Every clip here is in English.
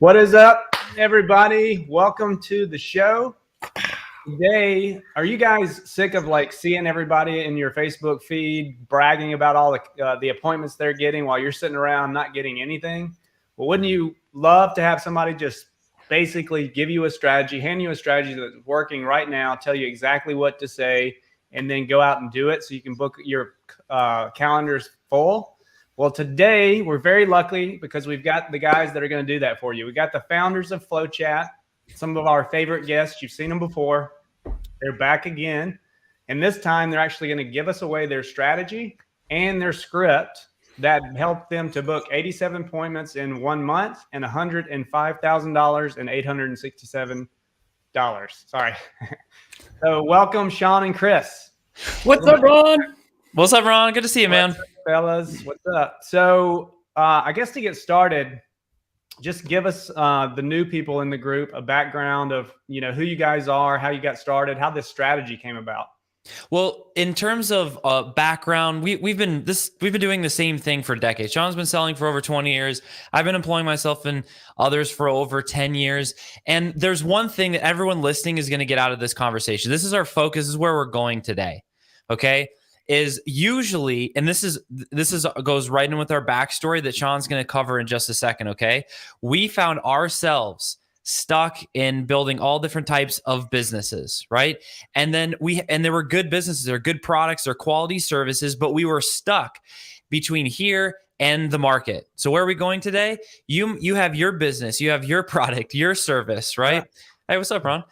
What is up, everybody? Welcome to the show. Today, are you guys sick of seeing everybody in your Facebook feed bragging about all the appointments they're getting while you're sitting around not getting anything? Well, wouldn't you love to have somebody just basically give you a strategy, hand you a strategy that's working right now, tell you exactly what to say, and then go out and do it so you can book your calendars full? Well, today we're very lucky because we've got the guys that are going to do that for you. We got the founders of FlowChat, some of our favorite guests. You've seen them before. They're back again. And this time they're actually going to give us away their strategy and their script that helped them to book 87 appointments in 1 month and $105,000 and $867. Sorry. So welcome, Sean and Chris. What's up, Ron? What's up, Ron? Good to see you, man. What's up, fellas? What's up? So I guess to get started, just give us the new people in the group a background of who you guys are, how you got started, how this strategy came about. Well, in terms of background, we've been doing the same thing for decades. Sean's been selling for over 20 years. I've been employing myself and others for over 10 years. And there's one thing that everyone listening is going to get out of this conversation. This is our focus. This is where we're going today. Okay. Is usually, and this goes right in with our backstory that Sean's going to cover in just a second. Okay. We found ourselves stuck in building all different types of businesses, right? And then there were good businesses, there were good products, there were quality services, but we were stuck between here and the market. So where are we going today? You have your business, you have your product, your service, right? Yeah. Hey, what's up, Ron?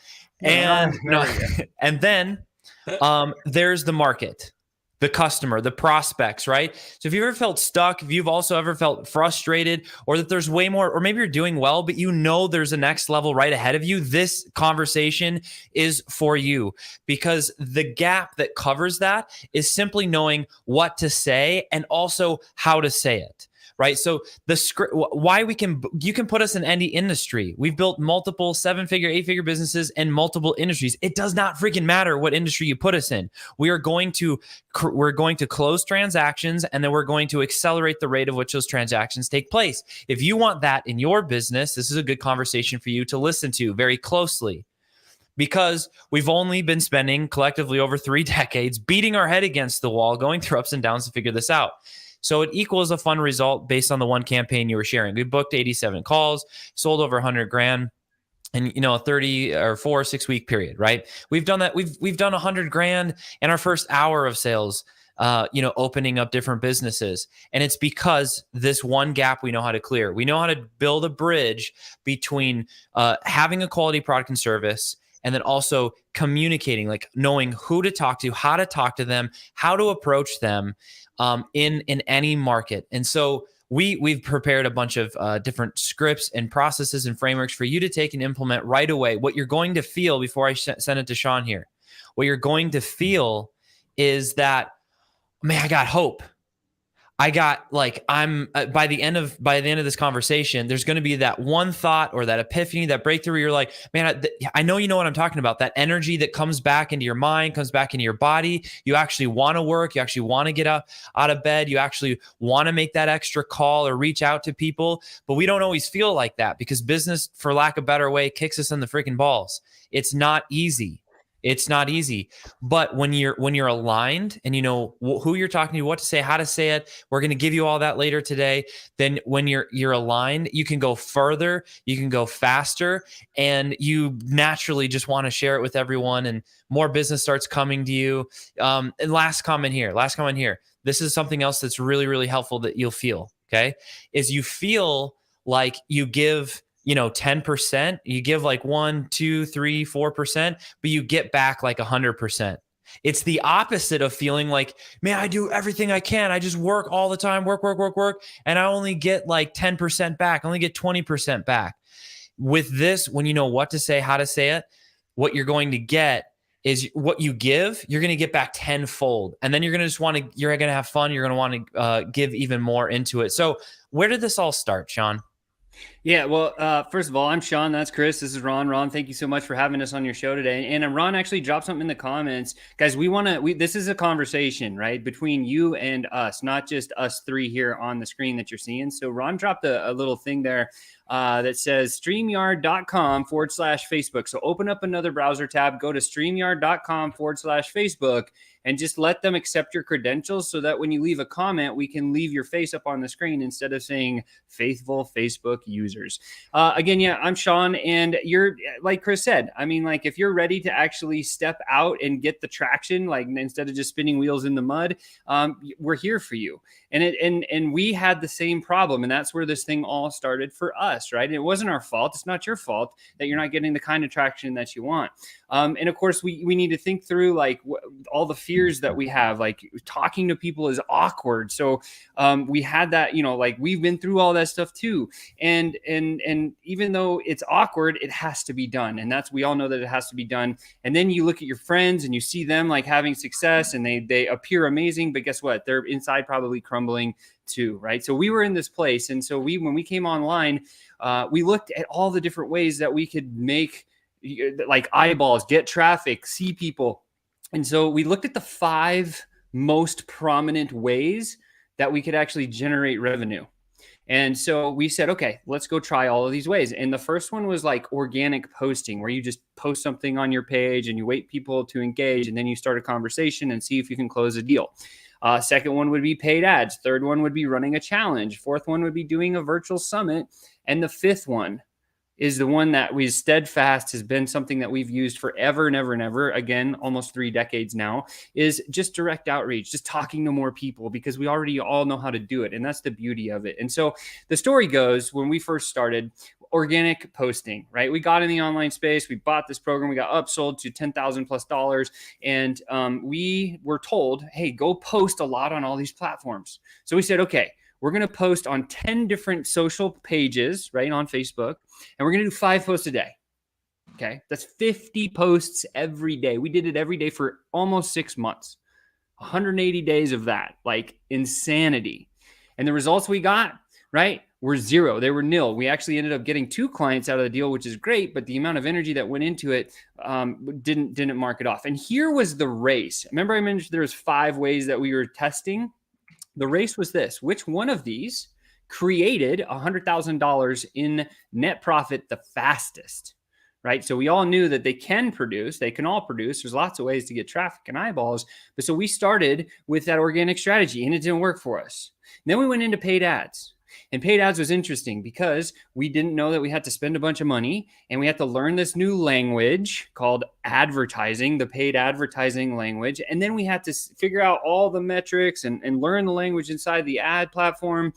And and then there's the market, the customer, the prospects, right? So if you've ever felt stuck, if you've also ever felt frustrated, or that there's way more, or maybe you're doing well, but there's a next level right ahead of you, this conversation is for you, because the gap that covers that is simply knowing what to say and also how to say it. Right. So the script, why you can put us in any industry. We've built multiple 7-figure, 8-figure businesses in multiple industries. It does not freaking matter what industry you put us in. We're going to close transactions, and then we're going to accelerate the rate of which those transactions take place. If you want that in your business, this is a good conversation for you to listen to very closely, because we've only been spending collectively over 3 decades beating our head against the wall, going through ups and downs to figure this out. So it equals a fun result based on the one campaign you were sharing. We booked 87 calls, sold over 100 grand in a 30 or 4 or 6 week period, right? We've done that. We've done 100 grand in our first hour of sales, opening up different businesses. And it's because this one gap we know how to clear. We know how to build a bridge between having a quality product and service, and then also communicating, like knowing who to talk to, how to talk to them, how to approach them in any market. And so we've prepared a bunch of different scripts and processes and frameworks for you to take and implement right away. What you're going to feel before I send it to Sean here, what you're going to feel is that, man, I got hope. I got by the end of this conversation, there's going to be that one thought or that epiphany, that breakthrough where you're like, man, I know you know what I'm talking about. That energy that comes back into your mind, comes back into your body. You actually want to work. You actually want to get up out of bed. You actually want to make that extra call or reach out to people. But we don't always feel like that because business, for lack of a better way, kicks us in the freaking balls. It's not easy. It's not easy, but when you're aligned and you know who you're talking to, what to say, how to say it, we're going to give you all that later today. Then when you're aligned, you can go further, you can go faster, and you naturally just want to share it with everyone, and more business starts coming to you. And last comment here. This is something else that's really, really helpful that you'll feel, okay, is you feel like you give 10%, you give like 1, 2, 3, 4%, but you get back like 100%. It's the opposite of feeling like, man, I do everything I can. I just work all the time, work. And I only get like 10% back. I only get 20% back. With this, when you know what to say, how to say it, what you're going to get is what you give, you're going to get back tenfold. And then you're going to have fun. You're going to want to give even more into it. So where did this all start, Sean? Yeah, well, first of all, I'm Sean. That's Chris. This is Ron. Ron, thank you so much for having us on your show today. And Ron actually dropped something in the comments, guys. This is a conversation, right, between you and us, not just us three here on the screen that you're seeing. So Ron dropped a little thing there that says StreamYard.com/Facebook. So open up another browser tab, go to StreamYard.com/Facebook, and just let them accept your credentials so that when you leave a comment, we can leave your face up on the screen instead of saying faithful Facebook users. Again, yeah, I'm Sean, and you're, like Chris said, I mean, like, if you're ready to actually step out and get the traction, like instead of just spinning wheels in the mud, we're here for you. And we had the same problem, and that's where this thing all started for us, right? And it wasn't our fault. It's not your fault that you're not getting the kind of traction that you want. And of course, we need to think through like all the fears that we have. Like, talking to people is awkward, so we had that. Like, we've been through all that stuff too. And even though it's awkward, it has to be done, and we all know that it has to be done. And then you look at your friends and you see them like having success, and they appear amazing, but guess what? They're inside probably crumbling too, right? So we were in this place, and so when we came online, we looked at all the different ways that we could make like eyeballs, get traffic, see people. And so we looked at the 5 most prominent ways that we could actually generate revenue. And so we said, okay, let's go try all of these ways. And the first one was like organic posting, where you just post something on your page and you wait people to engage, and then you start a conversation and see if you can close a deal. Second one would be paid ads. Third one would be running a challenge. Fourth one would be doing a virtual summit. And the fifth one is the one that we steadfast has been something that we've used forever and ever and ever, again, almost 3 decades now, is just direct outreach, just talking to more people, because we already all know how to do it. And that's the beauty of it. And so the story goes, when we first started, organic posting, right? We got in the online space, we bought this program, we got upsold to $10,000+, and we were told, hey, go post a lot on all these platforms. So we said, okay, we're going to post on 10 different social pages, right, on Facebook, and we're going to do 5 posts a day. Okay, that's 50 posts every day. We did it every day for almost 6 months, 180 days of that, like insanity. And the results we got, right, were 0. They were nil. We actually ended up getting 2 clients out of the deal, which is great, but the amount of energy that went into it didn't mark it off. And here was the race. Remember, I mentioned there was 5 ways that we were testing. The race was this: which one of these created $100,000 in net profit the fastest, right? So we all knew that they can all produce. There's lots of ways to get traffic and eyeballs. But so we started with that organic strategy, and it didn't work for us. And then we went into paid ads. And paid ads was interesting because we didn't know that we had to spend a bunch of money, and we had to learn this new language called advertising, the paid advertising language. And then we had to figure out all the metrics and learn the language inside the ad platform.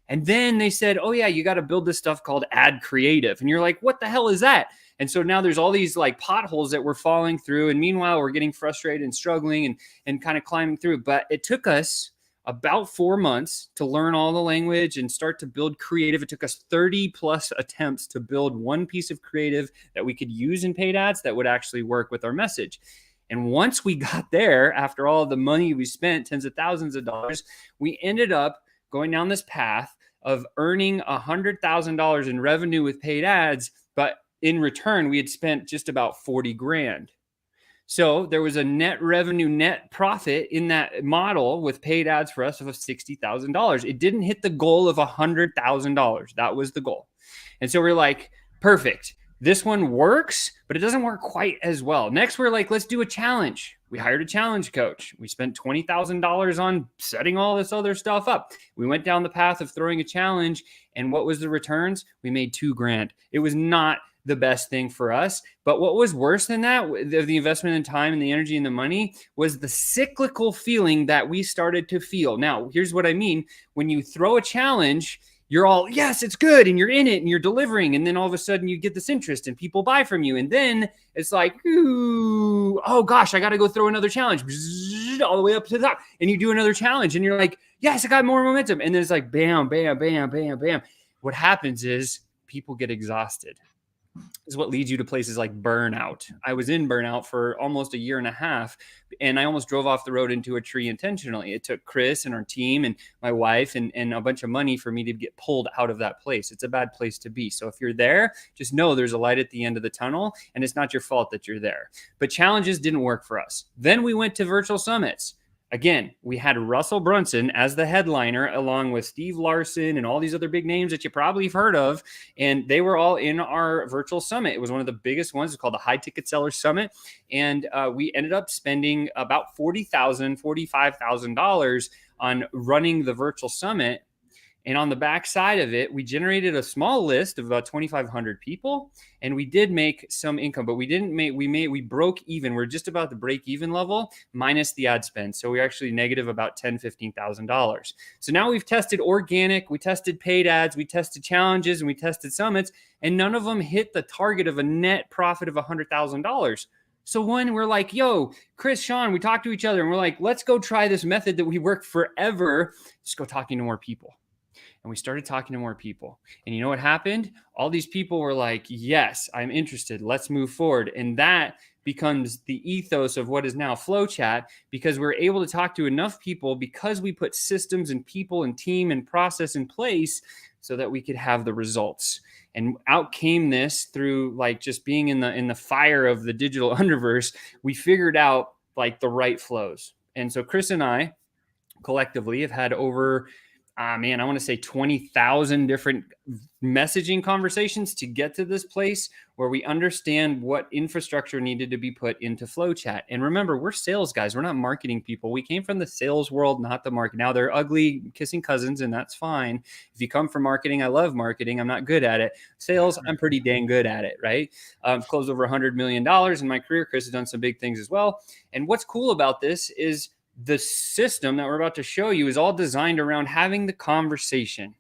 And then they said, oh yeah, you got to build this stuff called ad creative. And you're like, what the hell is that? And so now there's all these like potholes that we're falling through. And meanwhile, we're getting frustrated and struggling and kind of climbing through. But it took us about 4 months to learn all the language and start to build creative. It took us 30+ attempts to build one piece of creative that we could use in paid ads that would actually work with our message. And once we got there, after all the money we spent, tens of thousands of dollars, we ended up going down this path of earning $100,000 in revenue with paid ads. But in return, we had spent just about 40 grand. So there was a net revenue, net profit in that model with paid ads for us of $60,000. It didn't hit the goal of $100,000. That was the goal. And so we're like, perfect. This one works, but it doesn't work quite as well. Next, we're like, let's do a challenge. We hired a challenge coach. We spent $20,000 on setting all this other stuff up. We went down the path of throwing a challenge. And what was the returns? We made $2 grand. It was not the best thing for us. But what was worse than that, the investment in time and the energy and the money, was the cyclical feeling that we started to feel. Now, here's what I mean. When you throw a challenge, you're all, yes, it's good, and you're in it, and you're delivering, and then all of a sudden you get this interest, and people buy from you, and then it's like, ooh, oh gosh, I got to go throw another challenge, all the way up to the top, and you do another challenge, and you're like, yes, I got more momentum, and then it's like, bam, bam, bam, bam, bam. What happens is people get exhausted. is what leads you to places like burnout. I was in burnout for almost a year and a half, and I almost drove off the road into a tree intentionally. It took Chris and our team and my wife and a bunch of money for me to get pulled out of that place. It's a bad place to be. So if you're there, just know there's a light at the end of the tunnel, and it's not your fault that you're there. But challenges didn't work for us. Then we went to virtual summits. Again, we had Russell Brunson as the headliner, along with Steve Larson and all these other big names that you probably have heard of. And they were all in our virtual summit. It was one of the biggest ones. It's called the High Ticket Seller Summit. And we ended up spending about $40,000, $45,000 on running the virtual summit. And on the back side of it, we generated a small list of about 2,500 people, and we did make some income, but we broke even. We're just about the break even level minus the ad spend. So we're actually negative about $10,000, $15,000. So now we've tested organic, we tested paid ads, we tested challenges, and we tested summits, and none of them hit the target of a net profit of $100,000. So when we're like, yo, Chris, Sean, we talked to each other and we're like, let's go try this method that we worked forever. Just go talking to more people. And we started talking to more people. And you know what happened? All these people were like, yes, I'm interested. Let's move forward. And that becomes the ethos of what is now FlowChat, because we're able to talk to enough people because we put systems and people and team and process in place so that we could have the results. And out came this through like just being in the fire of the digital underverse. We figured out like the right flows. And so Chris and I collectively have had over I want to say 20,000 different messaging conversations to get to this place where we understand what infrastructure needed to be put into FlowChat. And remember, we're sales guys. We're not marketing people. We came from the sales world, not the market. Now they're ugly kissing cousins, and that's fine. If you come from marketing, I love marketing. I'm not good at it. Sales, I'm pretty dang good at it, right? I've closed over $100 million in my career. Chris has done some big things as well. And what's cool about this is the system that we're about to show you is all designed around having the conversation.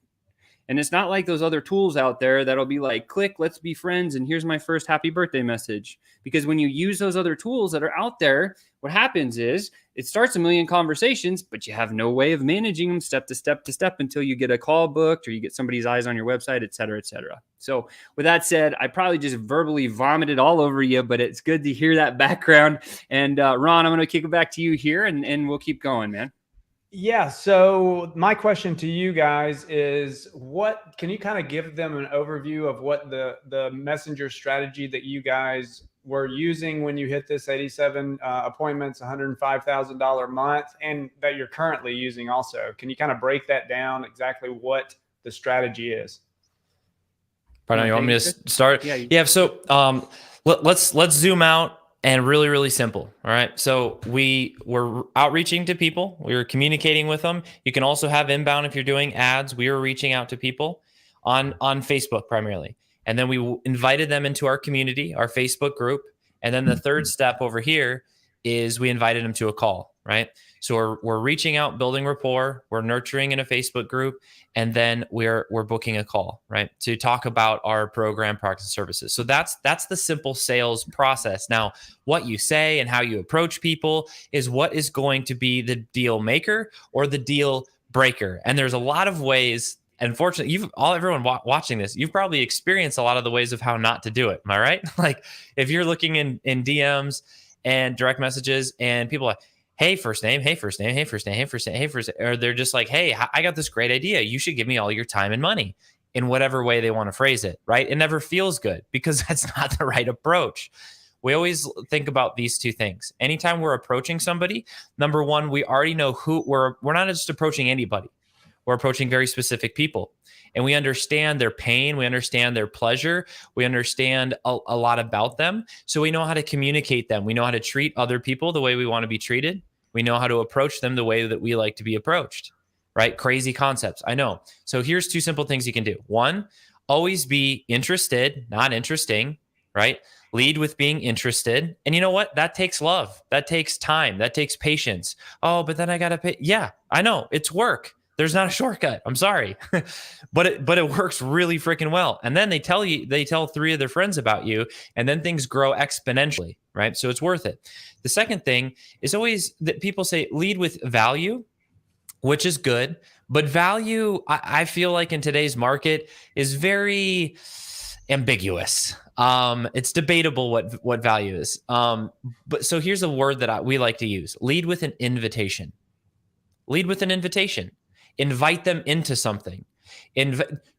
And it's not like those other tools out there that'll be like, click, let's be friends, and here's my first happy birthday message. Because when you use those other tools that are out there, what happens is it starts a million conversations, but you have no way of managing them step to step to step until you get a call booked or you get somebody's eyes on your website, et cetera, et cetera. So with that said, I probably just verbally vomited all over you, but it's good to hear that background. And Ron, I'm going to kick it back to you here and we'll keep going, man. Yeah. So my question to you guys is, what can you kind of give them an overview of what the messenger strategy that you guys were using when you hit this 87 appointments, $105,000 a month, and that you're currently using also? Can you kind of break that down exactly what the strategy is? Pardon, you want me to start? Yeah. So let's zoom out. And really, really simple. All right. So we were outreaching to people. We were communicating with them. You can also have inbound if you're doing ads. We were reaching out to people on Facebook primarily. And then we invited them into our community, our Facebook group. And then the third step over here is we invited them to a call, right? So we're reaching out, building rapport, we're nurturing in a Facebook group, and then we're booking a call, right, to talk about our program, products, and services. So that's the simple sales process. Now, what you say and how you approach people is what is going to be the deal maker or the deal breaker. And there's a lot of ways. Unfortunately, everyone watching this, you've probably experienced a lot of the ways of how not to do it. Am I right? Like if you're looking in DMs and direct messages and people are like, hey, first name, hey, first name, hey, first name, hey, first name, hey, first name. Or they're just like, hey, I got this great idea. You should give me all your time and money, in whatever way they want to phrase it, right? It never feels good because that's not the right approach. We always think about these two things. Anytime we're approaching somebody, number one, we already know who we're not just approaching anybody. We're approaching very specific people. And we understand their pain. We understand their pleasure. We understand a lot about them. So we know how to communicate them. We know how to treat other people the way we want to be treated. We know how to approach them the way that we like to be approached, right? Crazy concepts, I know. So here's two simple things you can do. One, always be interested, not interesting, right? Lead with being interested. And you know what? That takes love. That takes time. That takes patience. Oh, but then I got to pay. Yeah, I know. It's work. There's not a shortcut. I'm sorry. but it works really freaking well. And then they tell three of their friends about you, and then things grow exponentially, right? So it's worth it. The second thing is always that people say lead with value. which is good. But value, I feel like in today's market is very ambiguous. It's debatable what value is. But so here's a word that we like to use: lead with an invitation. Lead with an invitation. Invite them into something.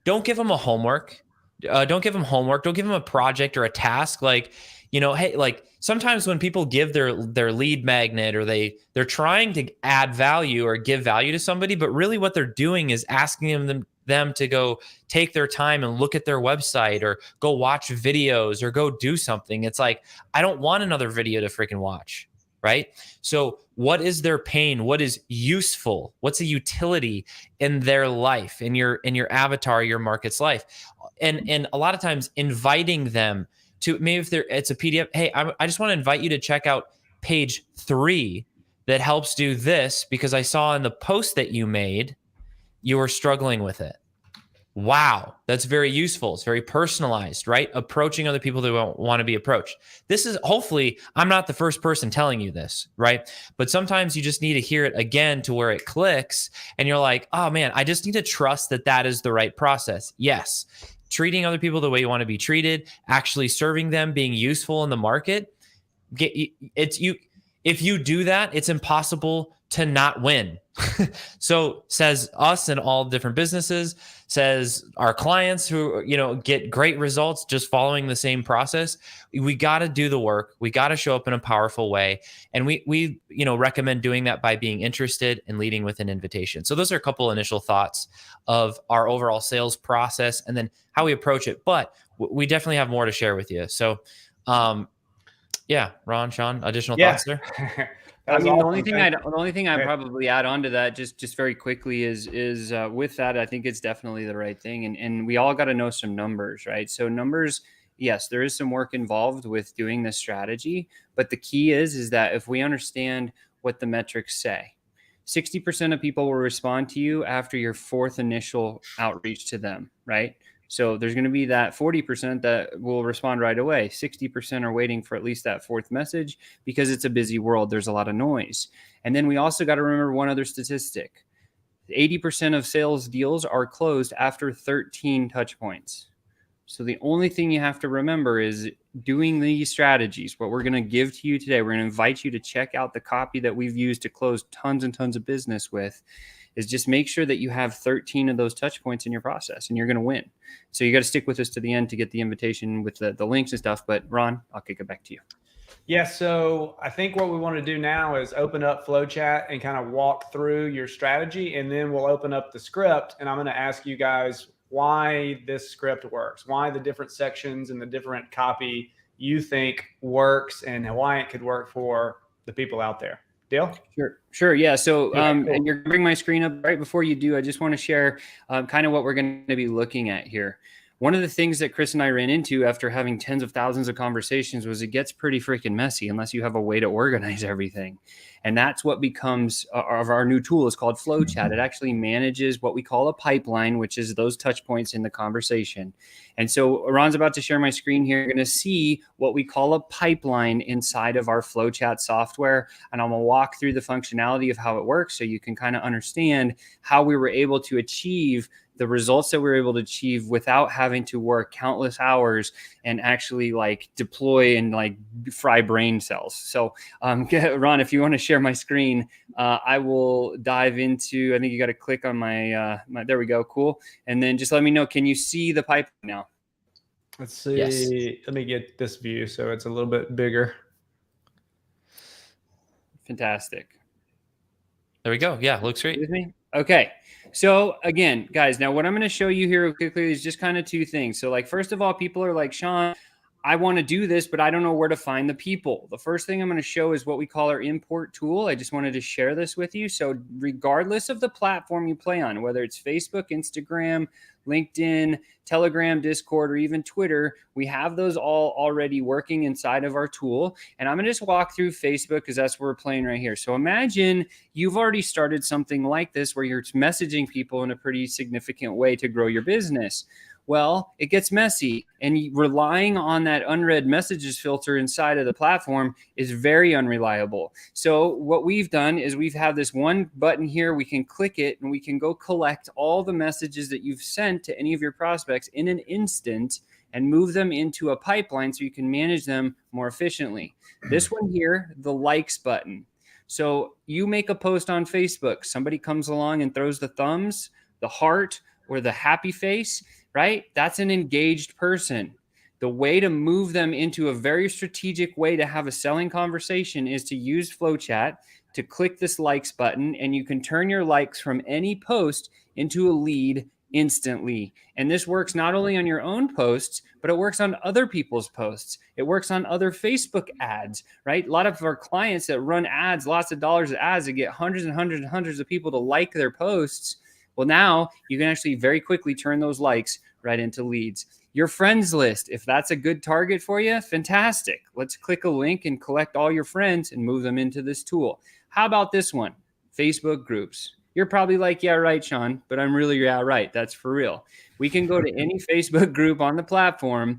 Don't give them a homework. Don't give them homework. Don't give them a project or a task. Like, hey, like sometimes when people give their lead magnet, or they're trying to add value or give value to somebody, but really what they're doing is asking them to go take their time and look at their website, or go watch videos, or go do something. It's like, I don't want another video to freaking watch. Right? So what is their pain? What is useful? What's a utility in their life, in your avatar, your market's life? And a lot of times inviting them to, maybe if it's a PDF, hey, I just want to invite you to check out page 3 that helps do this, because I saw in the post that you made, you were struggling with it. Wow, that's very useful. It's very personalized, right? Approaching other people that want to be approached. This is, hopefully, I'm not the first person telling you this, right? But sometimes you just need to hear it again to where it clicks, and you're like, oh man, I just need to trust that is the right process. Yes, treating other people the way you want to be treated, actually serving them, being useful in the market. If you do that, it's impossible to not win. So says us and all different businesses, says our clients who, get great results just following the same process. We got to do the work. We got to show up in a powerful way. And we recommend doing that by being interested and leading with an invitation. So those are a couple initial thoughts of our overall sales process and then how we approach it. But we definitely have more to share with you. So, yeah, Ron, Sean, additional thoughts there? I mean, the only thing I'd probably add on to that, just very quickly, is with that, I think it's definitely the right thing, and we all got to know some numbers, right? So numbers, yes, there is some work involved with doing this strategy, but the key is that if we understand what the metrics say, 60% of people will respond to you after your 4th initial outreach to them, right? So there's going to be that 40% that will respond right away. 60% are waiting for at least that 4th message, because it's a busy world. There's a lot of noise. And then we also got to remember one other statistic. 80% of sales deals are closed after 13 touch points. So the only thing you have to remember is doing these strategies, what we're going to give to you today. We're going to invite you to check out the copy that we've used to close tons and tons of business with, is just make sure that you have 13 of those touch points in your process, and you're going to win. So you got to stick with us to the end to get the invitation with the links and stuff. But Ron, I'll kick it back to you. Yeah, so I think what we want to do now is open up FlowChat and kind of walk through your strategy, and then we'll open up the script, and I'm going to ask you guys why this script works, why the different sections and the different copy you think works, and why it could work for the people out there. Deal? Sure. Yeah. So and you're going to bring my screen up. Right before you do, I just want to share kind of what we're going to be looking at here. One of the things that Chris and I ran into after having tens of thousands of conversations was it gets pretty freaking messy unless you have a way to organize everything. And that's what becomes of our new tool is called FlowChat. It actually manages what we call a pipeline, which is those touch points in the conversation. And so Ron's about to share my screen here. You're going to see what we call a pipeline inside of our FlowChat software. And I'm going to walk through the functionality of how it works so you can kind of understand how we were able to achieve the results that we were able to achieve without having to work countless hours and actually like deploy and like fry brain cells. So Ron, if you want to share my screen, I will dive into, I think you got to click on my, there we go. Cool. And then just let me know, can you see the pipe now? Let's see. Yes. Let me get this view so it's a little bit bigger. Fantastic. There we go. Yeah, looks great. With me? Okay. So again, guys, now what I'm going to show you here quickly is just kind of two things. So like, first of all, people are like, Sean, I want to do this, but I don't know where to find the people. The first thing I'm going to show is what we call our import tool. I just wanted to share this with you. So regardless of the platform you play on, whether it's Facebook, Instagram, LinkedIn, Telegram, Discord, or even Twitter, we have those all already working inside of our tool. And I'm going to just walk through Facebook because that's where we're playing right here. So imagine you've already started something like this where you're messaging people in a pretty significant way to grow your business. Well, it gets messy, and relying on that unread messages filter inside of the platform is very unreliable. So what we've done is we've had this one button here. We can click it and we can go collect all the messages that you've sent to any of your prospects in an instant and move them into a pipeline so you can manage them more efficiently. This one here, the likes button. So you make a post on Facebook, somebody comes along and throws the thumbs, the heart, or the happy face, right? That's an engaged person. The way to move them into a very strategic way to have a selling conversation is to use FlowChat to click this likes button, and you can turn your likes from any post into a lead instantly. And this works not only on your own posts, but it works on other people's posts. It works on other Facebook ads, right? A lot of our clients that run ads, lots of dollars of ads, that get hundreds and hundreds and hundreds of people to like their posts. Well, now you can actually very quickly turn those likes right into leads. Your friends list, if that's a good target for you, fantastic. Let's click a link and collect all your friends and move them into this tool. How about this one? Facebook groups. You're probably like, yeah, right, Sean, but I'm really, yeah, right. That's for real. We can go to any Facebook group on the platform,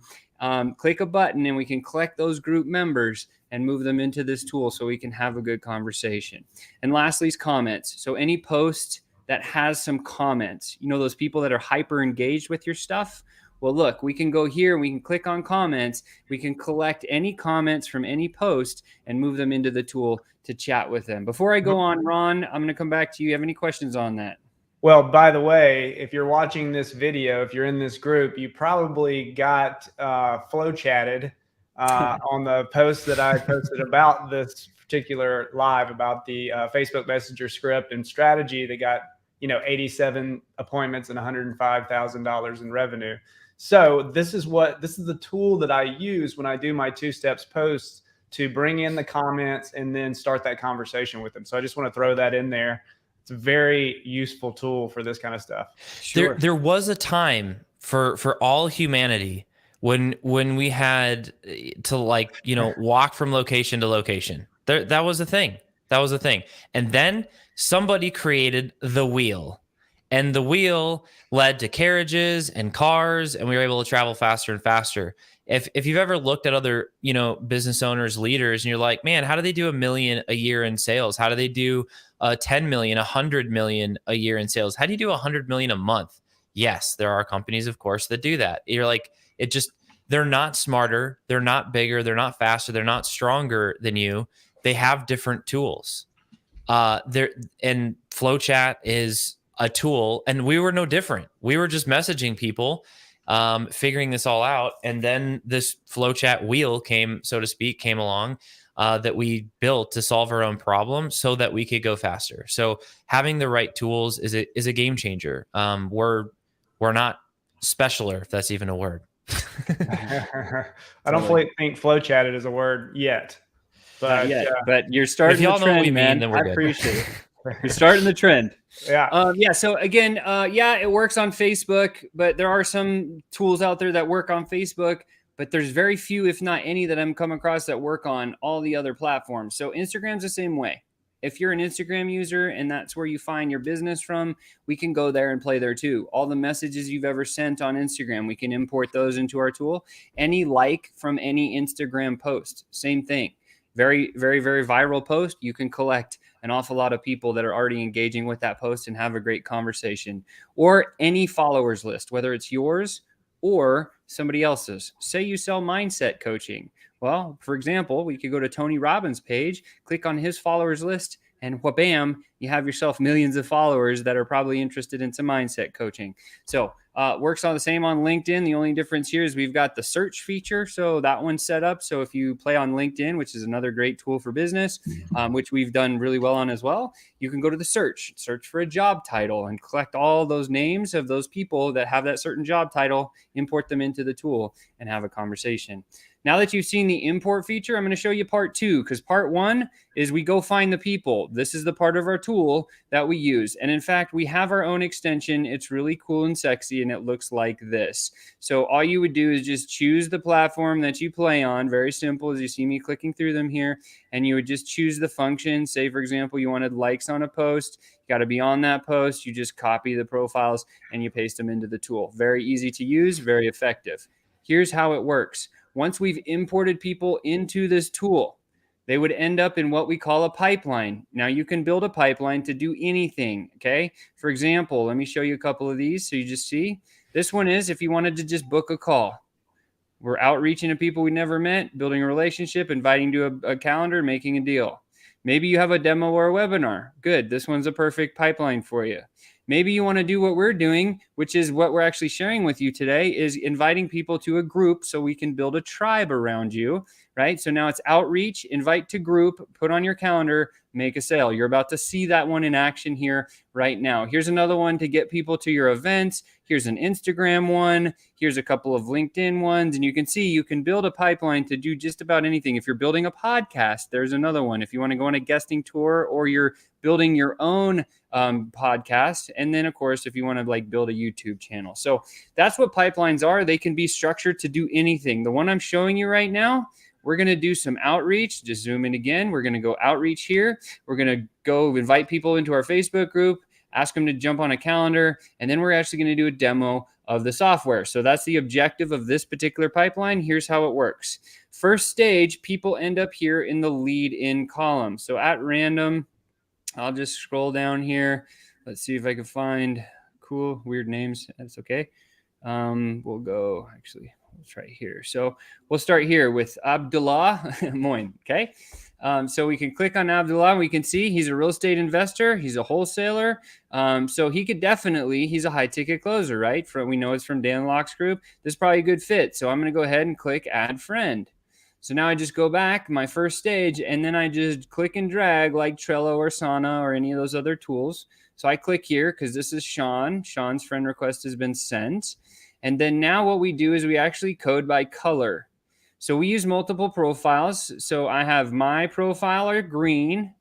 click a button, and we can collect those group members and move them into this tool so we can have a good conversation. And lastly is comments. So any post that has some comments, you know, those people that are hyper engaged with your stuff. Well, look, we can go here, we can click on comments, we can collect any comments from any post and move them into the tool to chat with them. Before I go on, Ron, I'm going to come back to you. You have any questions on that? Well, by the way, if you're watching this video, if you're in this group, you probably got FlowChatted on the post that I posted about this particular live about the Facebook Messenger script and strategy that got, 87 appointments and $105,000 in revenue. So this is the tool that I use when I do my 2-steps posts to bring in the comments and then start that conversation with them. So I just want to throw that in there. It's a very useful tool for this kind of stuff. Sure. There was a time for all humanity when we had to walk from location to location. That was a thing. And then somebody created the wheel. And the wheel led to carriages and cars, and we were able to travel faster and faster. If you've ever looked at other, business owners, leaders, and you're like, man, how do they do $1 million a year in sales? How do they do 10 million, 100 million a year in sales? How do you do 100 million a month? Yes, there are companies, of course, that do that. You're like, they're not smarter, they're not bigger, they're not faster, they're not stronger than you. They have different tools. And FlowChat is a tool, and we were no different. We were just messaging people, figuring this all out, and then this FlowChat wheel came along that we built to solve our own problem so that we could go faster. So having the right tools is a game changer. We're not specialer, if that's even a word. I don't think FlowChatted is a word yet. But but you're starting the trend, man. I appreciate it. You're starting the trend. Yeah. So again, it works on Facebook, but there are some tools out there that work on Facebook, but there's very few, if not any, that I'm come across that work on all the other platforms. So Instagram's the same way. If you're an Instagram user and that's where you find your business from, we can go there and play there too. All the messages you've ever sent on Instagram, we can import those into our tool. Any like from any Instagram post, same thing. Very, very, very viral post, you can collect an awful lot of people that are already engaging with that post and have a great conversation. Or any followers list, whether it's yours or somebody else's. Say you sell mindset coaching. Well, for example, we could go to Tony Robbins' page, click on his followers list, and wha-bam, you have yourself millions of followers that are probably interested in some mindset coaching. So works on the same on LinkedIn. The only difference here is we've got the search feature. So that one's set up. So if you play on LinkedIn, which is another great tool for business, which we've done really well on as well, you can go to the search for a job title and collect all those names of those people that have that certain job title, import them into the tool and have a conversation. Now that you've seen the import feature, I'm going to show you part 2, because part 1 is we go find the people. This is the part of our tool that we use. And in fact, we have our own extension. It's really cool and sexy, and it looks like this. So all you would do is just choose the platform that you play on. Very simple, as you see me clicking through them here. And you would just choose the function. Say, for example, you wanted likes on a post. You got to be on that post. You just copy the profiles and you paste them into the tool. Very easy to use, very effective. Here's how it works. Once we've imported people into this tool, they would end up in what we call a pipeline. Now you can build a pipeline to do anything, okay? For example, let me show you a couple of these so you just see. This one is if you wanted to just book a call. We're outreaching to people we never met, building a relationship, inviting to a calendar, making a deal. Maybe you have a demo or a webinar. Good, this one's a perfect pipeline for you. Maybe you want to do what we're doing, which is what we're actually sharing with you today, is inviting people to a group so we can build a tribe around you, right? So now it's outreach, invite to group, put on your calendar, make a sale. You're about to see that one in action here right now. Here's another one to get people to your events. Here's an Instagram one. Here's a couple of LinkedIn ones. And you can see you can build a pipeline to do just about anything. If you're building a podcast, there's another one. If you want to go on a guesting tour, or you're building your own podcast. And then of course, if you want to like build a YouTube channel. So that's what pipelines are. They can be structured to do anything. The one I'm showing you right now, we're going to do some outreach. Just zoom in again. We're going to go outreach here. We're going to go invite people into our Facebook group, ask them to jump on a calendar, and then we're actually going to do a demo of the software. So that's the objective of this particular pipeline. Here's how it works. First stage, people end up here in the lead in column. So at random, I'll just scroll down here. Let's see if I can find cool, weird names. That's okay. We'll go, actually, we'll try here. So we'll start here with Abdullah Moin, okay? So we can click on Abdullah and we can see he's a real estate investor. He's a wholesaler. So he could definitely, he's a high ticket closer, right? We know it's from Dan Locke's group. This is probably a good fit. So I'm going to go ahead and click add friend. So now I just go back my first stage, and then I just click and drag like Trello or Asana or any of those other tools. So I click here because this is Sean. Sean's friend request has been sent. And then now what we do is we actually code by color. So we use multiple profiles. So I have my profile are green,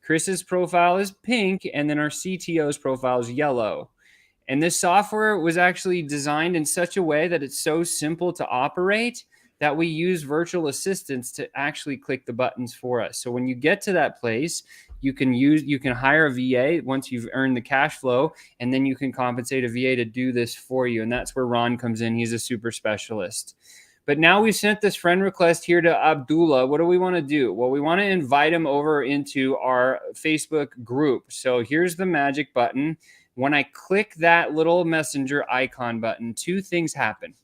Chris's profile is pink, and then our CTO's profile is yellow. And this software was actually designed in such a way that it's so simple to operate that we use virtual assistants to actually click the buttons for us. So when you get to that place, you can hire a VA once you've earned the cash flow, and then you can compensate a VA to do this for you. And that's where Ron comes in. He's a super specialist. But now we've sent this friend request here to Abdullah. What do we want to do? Well, we want to invite him over into our Facebook group. So here's the magic button. When I click that little messenger icon button, two things happen.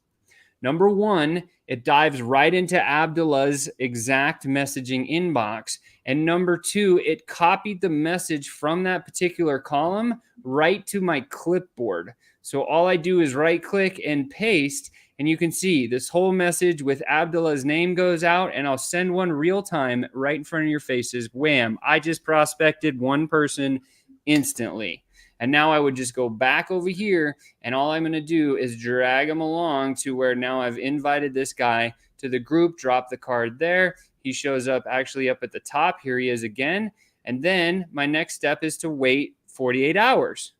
Number one, it dives right into Abdullah's exact messaging inbox. And number two, it copied the message from that particular column right to my clipboard. So all I do is right click and paste. And you can see this whole message with Abdullah's name goes out, and I'll send one real time right in front of your faces. Wham! I just prospected one person instantly. And now I would just go back over here, and all I'm going to do is drag him along to where now I've invited this guy to the group, drop the card there. He shows up actually up at the top. Here he is again. And then my next step is to wait 48 hours.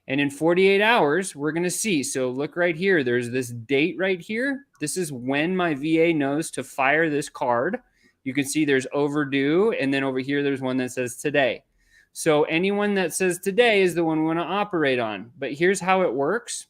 And in 48 hours, we're going to see. So look right here. There's this date right here. This is when my VA knows to fire this card. You can see there's overdue. And then over here, there's one that says today. So anyone that says today is the one we want to operate on. But here's how it works.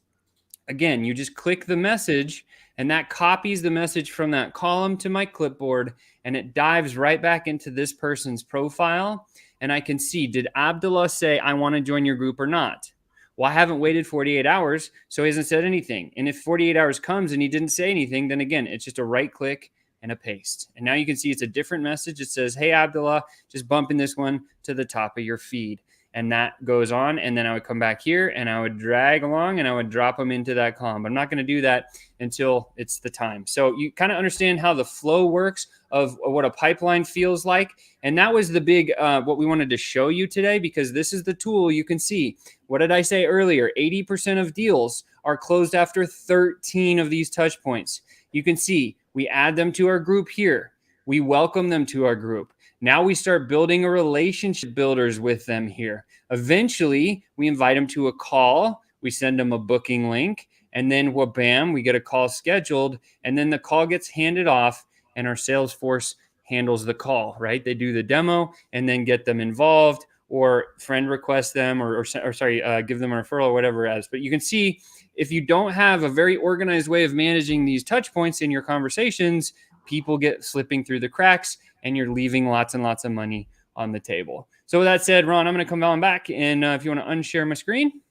Again, you just click the message, and that copies the message from that column to my clipboard, and it dives right back into this person's profile. And I can see, did Abdullah say, I want to join your group or not? Well, I haven't waited 48 hours, so he hasn't said anything. And if 48 hours comes and he didn't say anything, then again, it's just a right click and a paste. And now you can see it's a different message. It says, hey, Abdullah, just bumping this one to the top of your feed. And that goes on. And then I would come back here and I would drag along and I would drop them into that column. But I'm not going to do that until it's the time. So you kind of understand how the flow works of what a pipeline feels like. And that was the big, what we wanted to show you today, because this is the tool you can see. What did I say earlier? 80% of deals are closed after 13 of these touch points. You can see We add them to our group here. We welcome them to our group. Now we start building a relationship builders with them here. Eventually, we invite them to a call. We send them a booking link, and then bam, we get a call scheduled, and then the call gets handed off, and our sales force handles the call, right? They do the demo and then get them involved, or friend request them, or give them a referral or whatever it is. But you can see, if you don't have a very organized way of managing these touch points in your conversations, people get slipping through the cracks, and you're leaving lots and lots of money on the table. So with that said, Ron, I'm going to come on back, and if you want to unshare my screen.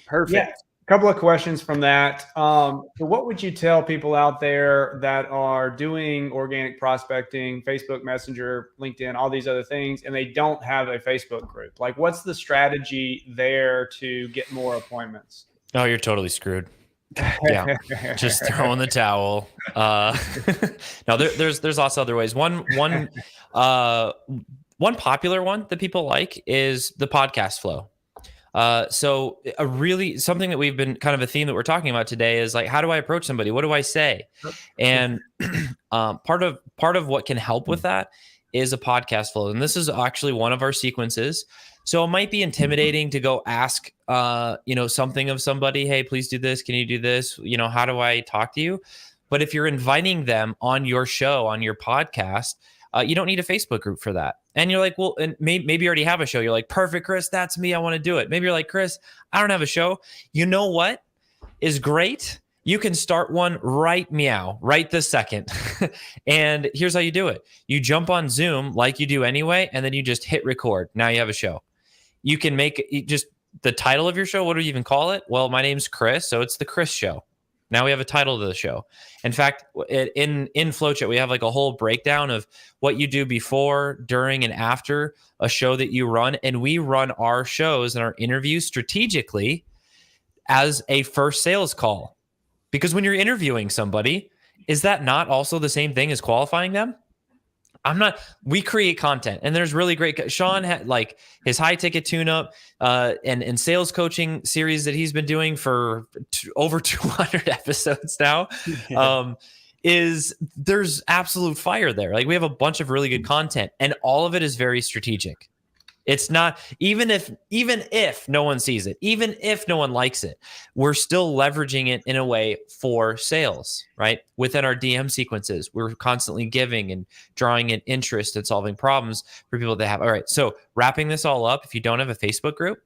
Perfect. Yeah, a couple of questions from that. So what would you tell people out there that are doing organic prospecting, Facebook Messenger, LinkedIn, all these other things, and they don't have a Facebook group? Like, what's the strategy there to get more appointments? Oh, you're totally screwed. Yeah, just throw in the towel. No, there's lots of other ways. One popular one that people like is the podcast flow. So something that we've been kind of a theme that we're talking about today is like, how do I approach somebody? What do I say? And part of what can help with that is a podcast flow. And this is actually one of our sequences. So it might be intimidating to go ask, something of somebody. Hey, please do this. Can you do this? How do I talk to you? But if you're inviting them on your show, on your podcast, you don't need a Facebook group for that. And you're like, well, and maybe you already have a show. You're like, perfect, Chris, that's me. I want to do it. Maybe you're like, Chris, I don't have a show. You know what is great? You can start one right this second. And here's how you do it. You jump on Zoom like you do anyway, and then you just hit record. Now you have a show. You can make just the title of your show. What do you even call it? Well, my name's Chris, so it's the Chris Show. Now we have a title to the show. In fact, in FlowChat, we have like a whole breakdown of what you do before, during, and after a show that you run. And we run our shows and our interviews strategically as a first sales call. Because when you're interviewing somebody, is that not also the same thing as qualifying them? We create content, and there's really great. Sean had like his high ticket tune up and sales coaching series that he's been doing for over 200 episodes now. Yeah. There's absolute fire there. Like, we have a bunch of really good content, and all of it is very strategic. It's not, even if no one sees it, even if no one likes it, we're still leveraging it in a way for sales, right? Within our DM sequences, we're constantly giving and drawing in interest and solving problems for people that have. All right. So wrapping this all up, if you don't have a Facebook group,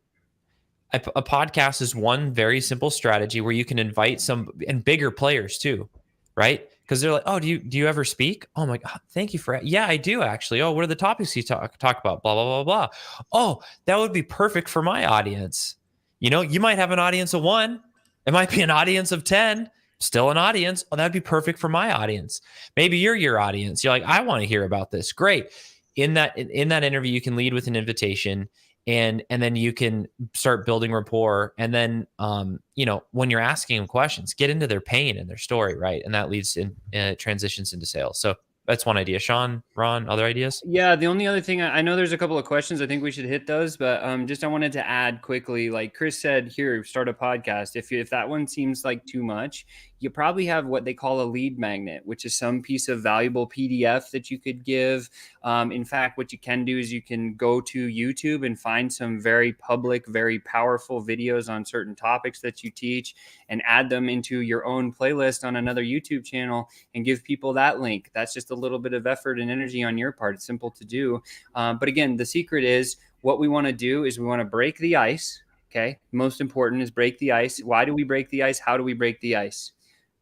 a podcast is one very simple strategy where you can invite some, and bigger players too, right? Because they're like, oh, do you ever speak? Oh my God, thank you for it. Yeah, I do actually. Oh, what are the topics you talk about? Blah, blah, blah, blah. Oh, that would be perfect for my audience. You might have an audience of 1. It might be an audience of 10, still an audience. Oh, that'd be perfect for my audience. Maybe you're your audience. You're like, I want to hear about this. Great. In that interview, you can lead with an invitation. And then you can start building rapport. And then, when you're asking them questions, get into their pain and their story, right? And that leads in transitions into sales. So that's one idea. Sean, Ron, other ideas? Yeah, the only other thing, I know there's a couple of questions. I think we should hit those, but I wanted to add quickly, like Chris said, here, start a podcast. If that one seems like too much, you probably have what they call a lead magnet, which is some piece of valuable PDF that you could give. In fact, what you can do is you can go to YouTube and find some very public, very powerful videos on certain topics that you teach, and add them into your own playlist on another YouTube channel and give people that link. That's just a little bit of effort and energy on your part. It's simple to do. But again, the secret is, what we want to do is we want to break the ice. Okay. Most important is break the ice. Why do we break the ice? How do we break the ice?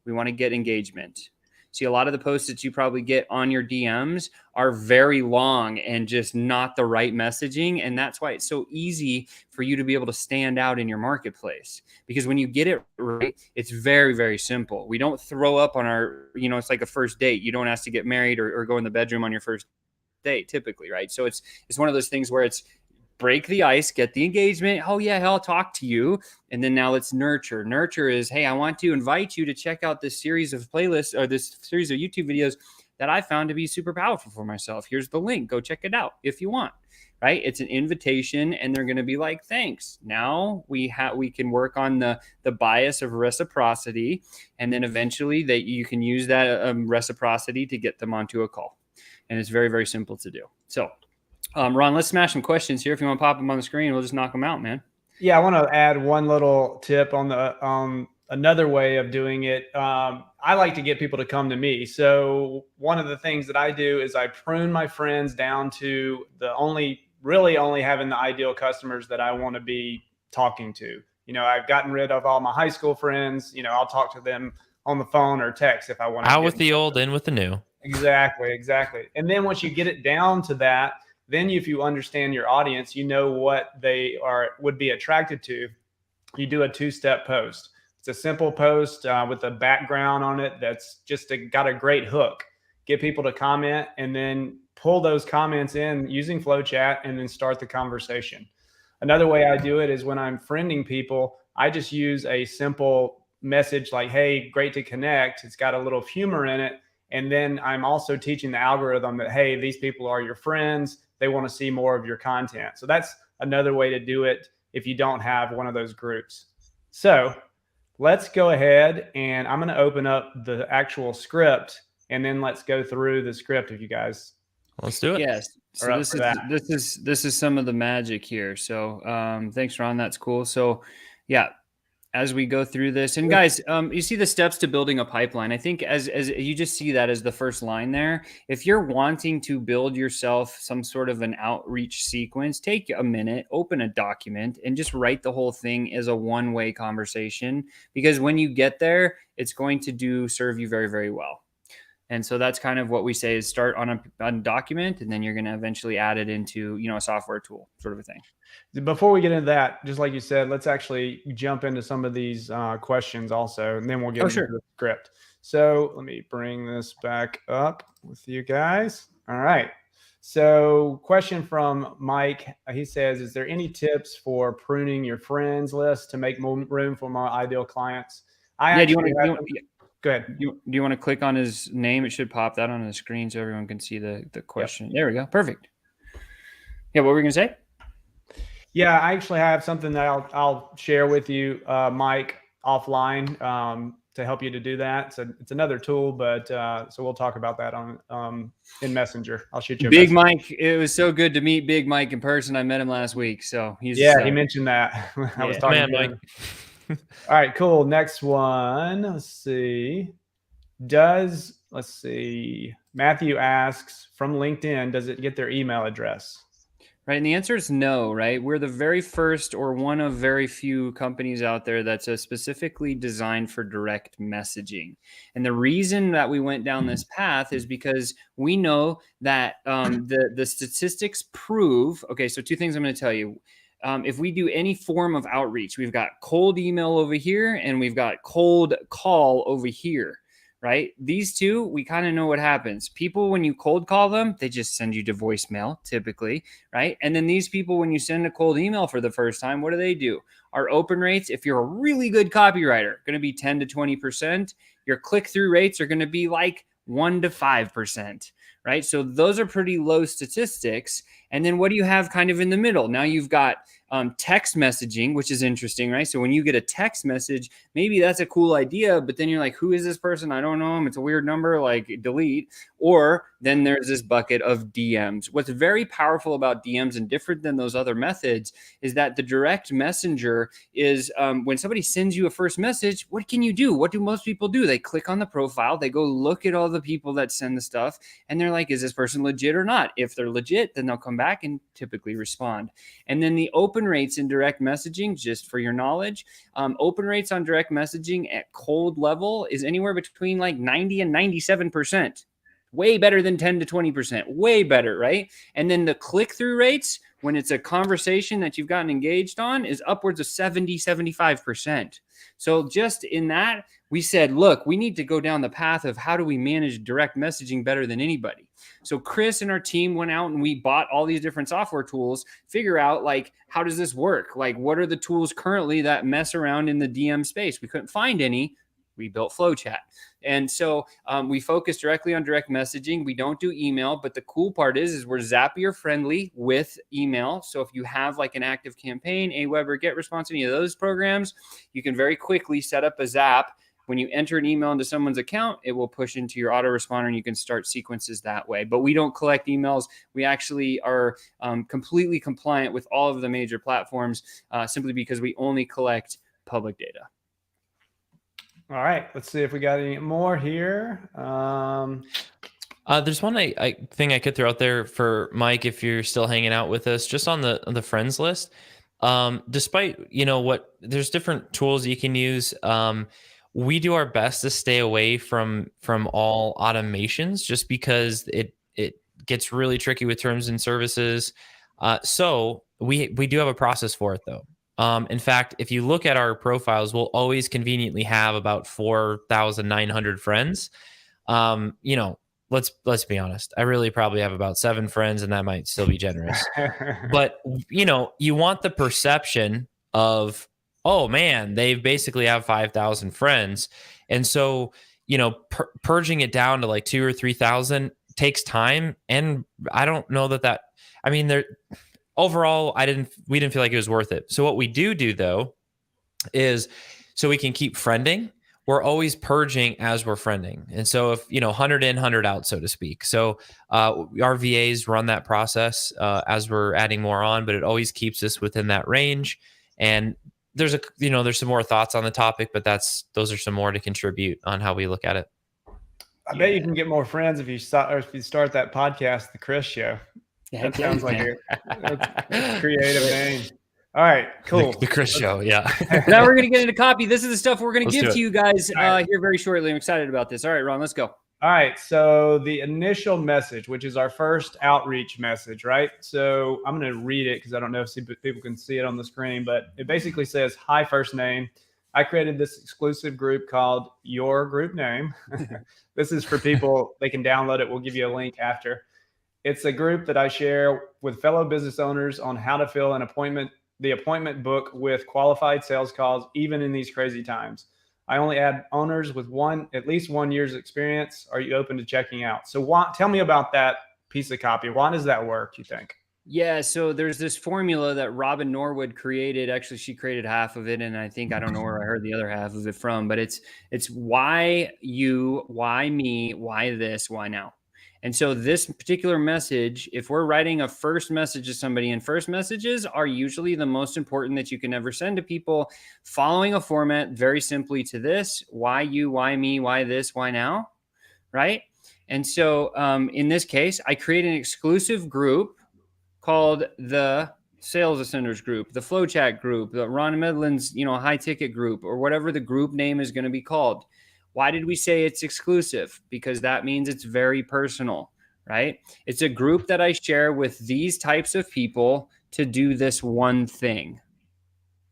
We want to get engagement. See, a lot of the posts that you probably get on your DMs are very long and just not the right messaging. And that's why it's so easy for you to be able to stand out in your marketplace. Because when you get it right, it's very, very simple. We don't throw up on our, it's like a first date. You don't ask to get married or go in the bedroom on your first date typically, right? So it's one of those things where it's break the ice, get the engagement. Oh yeah, I'll talk to you. And then now let's nurture. Nurture is, hey, I want to invite you to check out this series of playlists or this series of YouTube videos that I found to be super powerful for myself. Here's the link. Go check it out if you want. Right? It's an invitation, and they're going to be like, thanks. Now we can work on the bias of reciprocity, and then eventually that you can use that reciprocity to get them onto a call. And it's very, very simple to do. So, Ron, let's smash some questions here. If you want to pop them on the screen, we'll just knock them out, man. Yeah, I want to add one little tip on another way of doing it. I like to get people to come to me. So one of the things that I do is I prune my friends down to really only having the ideal customers that I want to be talking to. I've gotten rid of all my high school friends. I'll talk to them on the phone or text if I want to. Out with the old, in with the new. Exactly. And then once you get it down to that, then if you understand your audience, what they would be attracted to, you do a 2-step post. It's a simple post with a background on it that's just got a great hook. Get people to comment and then pull those comments in using FlowChat and then start the conversation. Another way I do it is when I'm friending people, I just use a simple message like, hey, great to connect. It's got a little humor in it. And then I'm also teaching the algorithm that, hey, these people are your friends. They want to see more of your content. So that's another way to do it if you don't have one of those groups. So let's go ahead and I'm going to open up the actual script and then let's go through the script if you guys. Let's do it. Yes. So this is some of the magic here. So thanks, Ron. That's cool. So yeah, as we go through this, and guys, you see the steps to building a pipeline. I think as you just see that as the first line there, if you're wanting to build yourself some sort of an outreach sequence, take a minute, open a document, and just write the whole thing as a one-way conversation, because when you get there, it's going to serve you very, very well. And so that's kind of what we say is start on a document, and then you're going to eventually add it into, a software tool sort of a thing. Before we get into that, just like you said, let's actually jump into some of these questions also, and then we'll get into the script. So let me bring this back up with you guys. All right. So question from Mike. He says, is there any tips for pruning your friends list to make more room for more ideal clients? Go ahead. Do you want to click on his name? It should pop that on the screen so everyone can see the question. Yep. There we go. Perfect. Yeah, what were we going to say? Yeah, I actually have something that I'll share with you, Mike, offline to help you to do that. So it's another tool, but so we'll talk about that on in Messenger. I'll shoot you a Big message. Mike. It was so good to meet Big Mike in person. I met him last week, so he mentioned that. I was talking to him. All right, cool. Next one. Let's see. Matthew asks from LinkedIn, does it get their email address? Right. And the answer is no, right? We're the very first or one of very few companies out there that's specifically designed for direct messaging. And the reason that we went down this path is because we know that the statistics prove, okay, so 2 things I'm going to tell you. If we do any form of outreach, we've got cold email over here and we've got cold call over here, right? These two, we kind of know what happens. People, when you cold call them, they just send you to voicemail typically, right? And then these people, when you send a cold email for the first time, what do? Our open rates, if you're a really good copywriter, going to be 10 to 20%. Your click-through rates are going to be like 1 to 5%, right? So those are pretty low statistics. And then what do you have kind of in the middle? Now you've got text messaging, which is interesting, right? So when you get a text message, maybe that's a cool idea, but then you're like, who is this person? I don't know him. It's a weird number, like delete. Or then there's this bucket of DMs. What's very powerful about DMs and different than those other methods is that the direct messenger is when somebody sends you a first message, what can you do? What do most people do? They click on the profile, they go look at all the people that send the stuff, and they're like, is this person legit or not? If they're legit, then they'll come back and typically respond. And then the open rates in direct messaging, just for your knowledge, open rates on direct messaging at cold level is anywhere between like 90 and 97%. Way better than 10 to 20%, way better, right? And then the click-through rates, when it's a conversation that you've gotten engaged on, is upwards of 70, 75%. So just in that, we said, look, we need to go down the path of how do we manage direct messaging better than anybody. So Chris and our team went out and we bought all these different software tools, figure out like, how does this work? Like, what are the tools currently that mess around in the DM space? We couldn't find any. we built FlowChat. And so we focus directly on direct messaging. We don't do email, but the cool part is we're Zapier friendly with email. So if you have like an active campaign, Aweber, GetResponse, any of those programs, you can very quickly set up a Zap. When you enter an email into someone's account, it will push into your autoresponder and you can start sequences that way. But we don't collect emails. We actually are completely compliant with all of the major platforms simply because we only collect public data. All right, let's see if we got any more here. There's one thing I could throw out there for Mike, if you're still hanging out with us, just on the friends list. Despite, there's different tools you can use. We do our best to stay away from all automations, just because it gets really tricky with terms and services. So we do have a process for it, though. In fact, if you look at our profiles, we'll always conveniently have about 4,900 friends. Let's be honest. I really probably have about 7 friends, and that might still be generous. But you want the perception of, oh man, they basically have 5,000 friends, and so purging it down to like 2,000 or 3,000 takes time, and I don't know that. I mean, overall, we didn't feel like it was worth it. So what we do though is, so we can keep friending, we're always purging as we're friending. And so if 100 in, 100 out, so to speak. So our VAs run that process as we're adding more on, but it always keeps us within that range. And there's some more thoughts on the topic, but those are some more to contribute on how we look at it. I bet you can get more friends if you start that podcast, The Chris Show. That sounds like a creative name. All right, cool. The Chris Show, yeah. Now we're going to get into copy. This is the stuff we're going to give to you guys here very shortly. I'm excited about this. All right, Ron, let's go. All right, so the initial message, which is our first outreach message, right? So I'm going to read it because I don't know if people can see it on the screen, but it basically says, "Hi, first name. I created this exclusive group called Your Group Name." This is for people. They can download it. We'll give you a link after. It's a group that I share with fellow business owners on how to fill the appointment book with qualified sales calls, even in these crazy times. I only add owners with at least 1 year's experience. Are you open to checking out? So tell me about that piece of copy. Why does that work, you think? Yeah, so there's this formula that Robin Norwood created. Actually, she created half of it, and I don't know where I heard the other half of it from, but it's why you, why me, why this, why now. And so this particular message, if we're writing a first message to somebody, and first messages are usually the most important that you can ever send to people, following a format very simply to this: why you, why me, why this, why now, right? And so in this case, I create an exclusive group called the Sales Ascenders group, the FlowChat group, the Ron Medlin's, High Ticket group, or whatever the group name is going to be called. Why did we say it's exclusive? Because that means it's very personal, right? It's a group that I share with these types of people to do this one thing.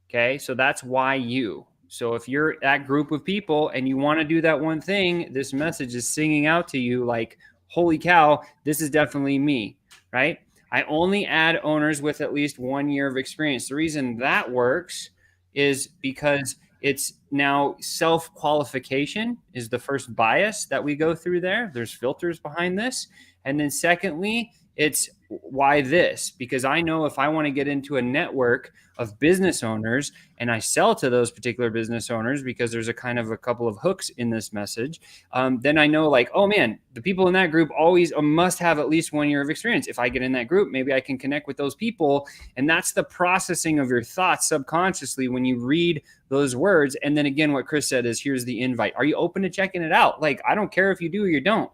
Okay, so that's why you. So if you're that group of people and you want to do that one thing, this message is singing out to you like, holy cow, this is definitely me, right? I only add owners with at least 1 year of experience. The reason that works is because it's now self-qualification is the first bias that we go through there. There's filters behind this. And then secondly, it's why this? Because I know if I want to get into a network of business owners and I sell to those particular business owners, because there's a couple of hooks in this message, then I know like, oh man, the people in that group always must have at least 1 year of experience. If I get in that group, maybe I can connect with those people. And that's the processing of your thoughts subconsciously when you read those words. And then again, what Chris said is, here's the invite. Are you open to checking it out? Like, I don't care if you do or you don't,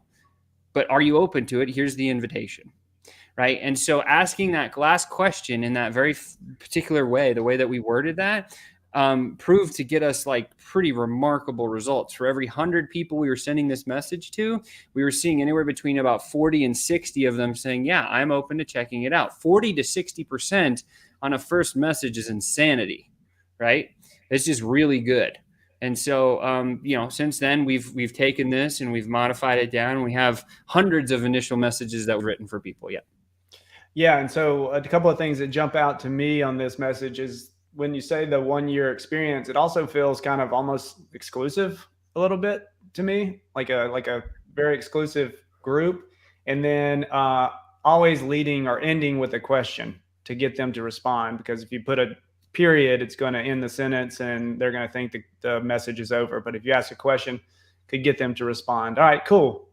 but are you open to it? Here's the invitation. Right. And so asking that last question in that very particular way, the way that we worded that, proved to get us like pretty remarkable results. For every 100 people we were sending this message to, we were seeing anywhere between about 40 and 60 of them saying, yeah, I'm open to checking it out. 40 to 60% on a first message is insanity. Right. It's just really good. And so, since then we've taken this and we've modified it down. We have hundreds of initial messages that were written for people. Yeah. Yeah. And so a couple of things that jump out to me on this message is when you say the 1 year experience, it also feels kind of almost exclusive. a little bit to me, like a very exclusive group, and then always leading or ending with a question to get them to respond. Because if you put a period, it's going to end the sentence and they're going to think the message is over. But if you ask a question, could get them to respond. All right, cool.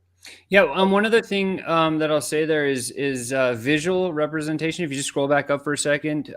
Yeah. One other thing that I'll say there is visual representation. If you just scroll back up for a second,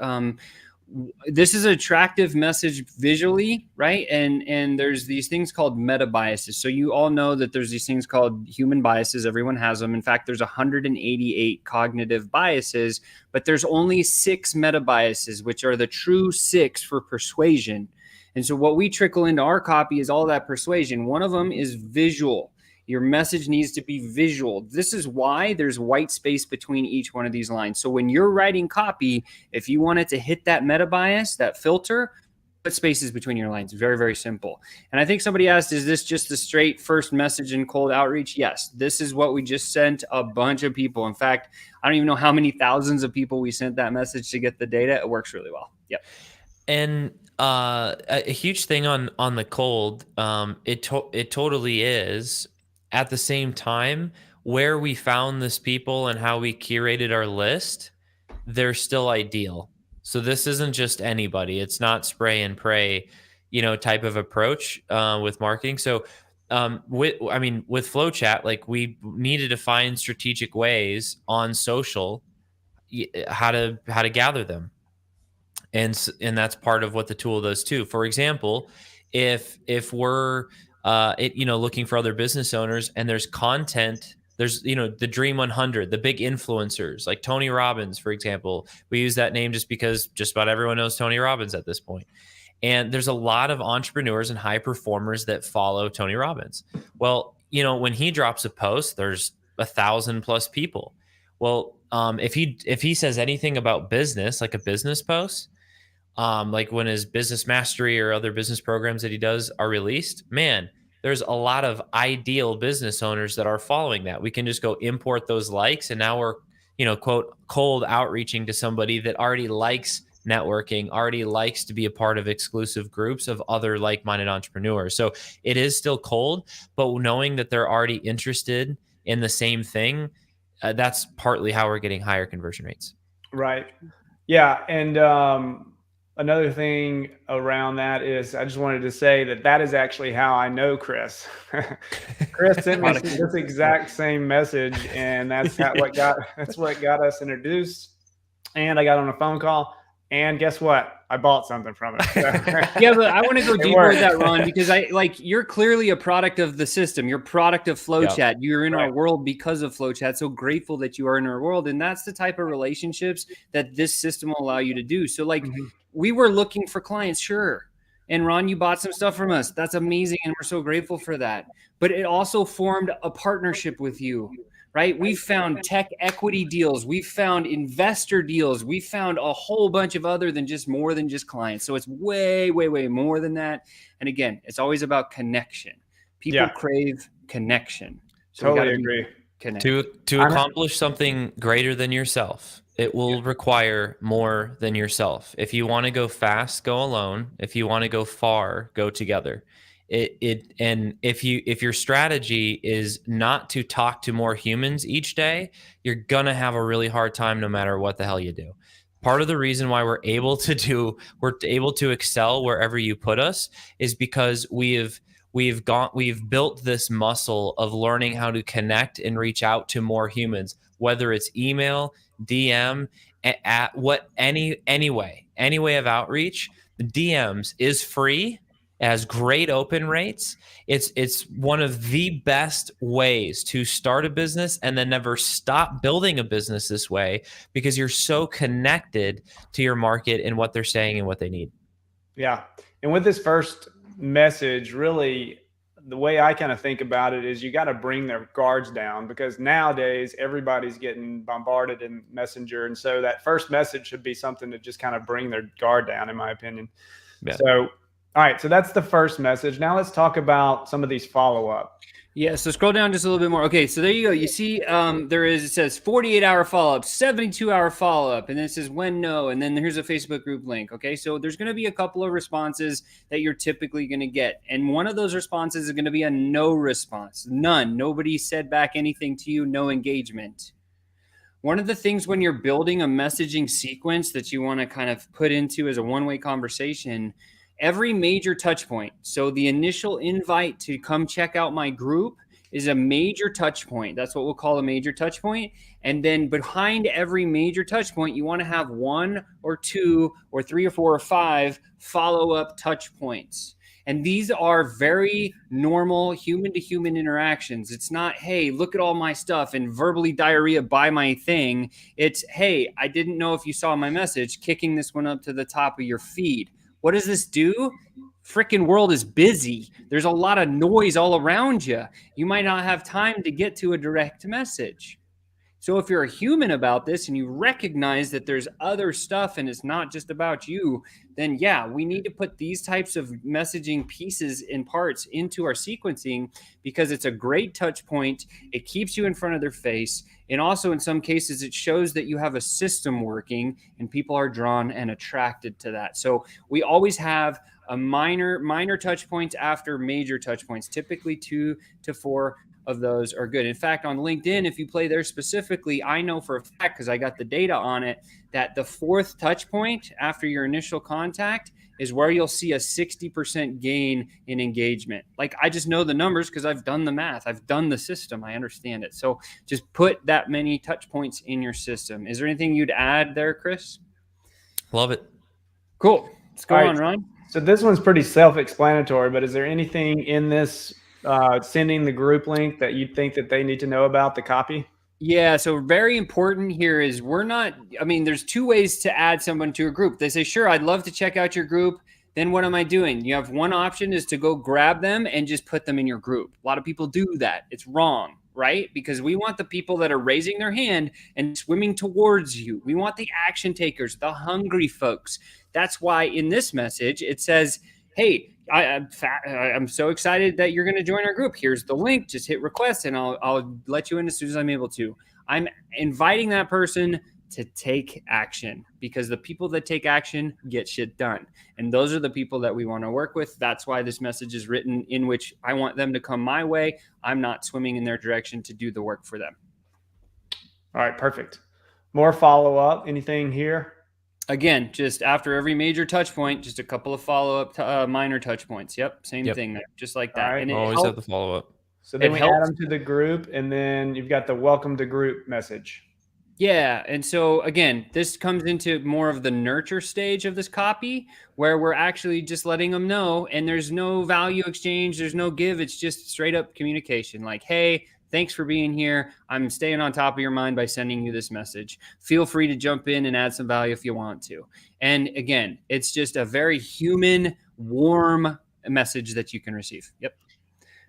this is an attractive message visually, right? And there's these things called meta biases. So you all know that there's these things called human biases. Everyone has them. In fact, there's 188 cognitive biases, but there's only 6 meta biases, which are the true 6 for persuasion. And so what we trickle into our copy is all that persuasion. One of them is visual. Your message needs to be visual. This is why there's white space between each one of these lines. So when you're writing copy, if you want it to hit that meta bias, that filter, put spaces between your lines. Very, very simple. And I think somebody asked, is this just the straight first message in cold outreach? Yes, this is what we just sent a bunch of people. In fact, I don't even know how many thousands of people we sent that message to get the data. It works really well. Yep. And a huge thing on the cold, it totally is. At the same time, where we found this people and how we curated our list, they're still ideal. So this isn't just anybody. It's not spray and pray, type of approach with marketing. So with FlowChat, like we needed to find strategic ways on social how to gather them. And that's part of what the tool does too. For example, if we're looking for other business owners and there's content, there's the Dream 100, the big influencers like Tony Robbins, for example. We use that name just because just about everyone knows Tony Robbins at this point. And there's a lot of entrepreneurs and high performers that follow Tony Robbins. Well, when he drops a post, there's 1,000+ people. Well, if he says anything about business, like a business post, like when his business mastery or other business programs that he does are released, man, there's a lot of ideal business owners that are following that. We can just go import those likes, and now we're, quote, cold outreaching to somebody that already likes networking, already likes to be a part of exclusive groups of other like-minded entrepreneurs. So it is still cold, but knowing that they're already interested in the same thing, that's partly how we're getting higher conversion rates. Right. Yeah. And another thing around that is I just wanted to say that is actually how I know Chris. Chris sent me this exact same message, and that's what got us introduced. And I got on a phone call, and guess what? I bought something from it. So. Yeah, but I want to go deeper with that, Ron, because you're clearly a product of the system. You're a product of FlowChat. Yep. You're in our world because of FlowChat. So grateful that you are in our world. And that's the type of relationships that this system will allow you to do. So we were looking for clients, sure. And Ron, you bought some stuff from us. That's amazing. And we're so grateful for that. But it also formed a partnership with you. Right? We found tech equity deals. We found investor deals. We found a whole bunch of more than just clients. So it's way, way, way more than that. And again, it's always about connection. People crave connection. So totally agree. To accomplish something greater than yourself, it will require more than yourself. If you want to go fast, go alone. If you want to go far, go together. And if your strategy is not to talk to more humans each day, you're gonna have a really hard time no matter what the hell you do. Part of the reason why we're able to excel wherever you put us is because we've built this muscle of learning how to connect and reach out to more humans, whether it's email, DM, any way of outreach. The DMs is free. It has great open rates. It's one of the best ways to start a business and then never stop building a business this way, because you're so connected to your market and what they're saying and what they need. Yeah. And with this first message, really, the way I kind of think about it is you got to bring their guards down, because nowadays everybody's getting bombarded in Messenger. And so that first message should be something to just kind of bring their guard down, in my opinion. Yeah. So all right, so that's the first message. Now let's talk about some of these follow-up. Yeah, so scroll down just a little bit more. Okay, so there you go. You see, it says 48-hour follow-up, 72-hour follow-up, and then it says when no, and then here's a Facebook group link. Okay, so there's going to be a couple of responses that you're typically going to get, and one of those responses is going to be a no response, none. Nobody said back anything to you, no engagement. One of the things when you're building a messaging sequence that you want to kind of put into as a one-way conversation, every major touch point. So the initial invite to come check out my group is a major touch point. That's what we'll call a major touch point. And then behind every major touch point, you want to have 1 or 2 or 3 or 4 or 5 follow-up touch points. And these are very normal human to human interactions. It's not, hey, look at all my stuff and verbally diarrhea, buy my thing. It's, hey, I didn't know if you saw my message, kicking this one up to the top of your feed. What does this do? Freaking world is busy. There's a lot of noise all around you. You might not have time to get to a direct message. So if you're a human about this and you recognize that there's other stuff and it's not just about you, then yeah, we need to put these types of messaging pieces and parts into our sequencing because it's a great touch point. It keeps you in front of their face. And also in some cases, it shows that you have a system working and people are drawn and attracted to that. So we always have a minor touch points after major touch points, typically 2 to 4 of those are good. In fact, on LinkedIn, if you play there specifically, I know for a fact, because I got the data on it, that the 4th touch point after your initial contact is where you'll see a 60% gain in engagement. Like, I just know the numbers because I've done the math. I've done the system. I understand it. So just put that many touch points in your system. Is there anything you'd add there, Chris? Love it. Cool. Let's go on, Ron. So this one's pretty self-explanatory, but is there anything in this sending the group link that you think that they need to know about the copy? Yeah, so very important here is there's 2 ways to add someone to a group. They say, sure, I'd love to check out your group. Then what am I doing? You have one option is to go grab them and just put them in your group. A lot of people do that. It's wrong, right? Because we want the people that are raising their hand and swimming towards you. We want the action takers, the hungry folks. That's why in this message, it says, hey, I'm so excited that you're going to join our group. Here's the link. Just hit request and I'll let you in as soon as I'm able to. I'm inviting that person to take action because the people that take action get shit done. And those are the people that we want to work with. That's why this message is written in which I want them to come my way. I'm not swimming in their direction to do the work for them. All right, perfect. More follow-up. Anything here? Again, just after every major touch point, just a couple of follow-up minor touch points. Yep, same thing there, just like that. Right. And always have the follow-up. So then we add them to the group, and then you've got the welcome to group message. Yeah, and so again, this comes into more of the nurture stage of this copy, where we're actually just letting them know, and there's no value exchange, there's no give, it's just straight up communication. Like, hey, thanks for being here. I'm staying on top of your mind by sending you this message. Feel free to jump in and add some value if you want to. And again, it's just a very human, warm message that you can receive. Yep.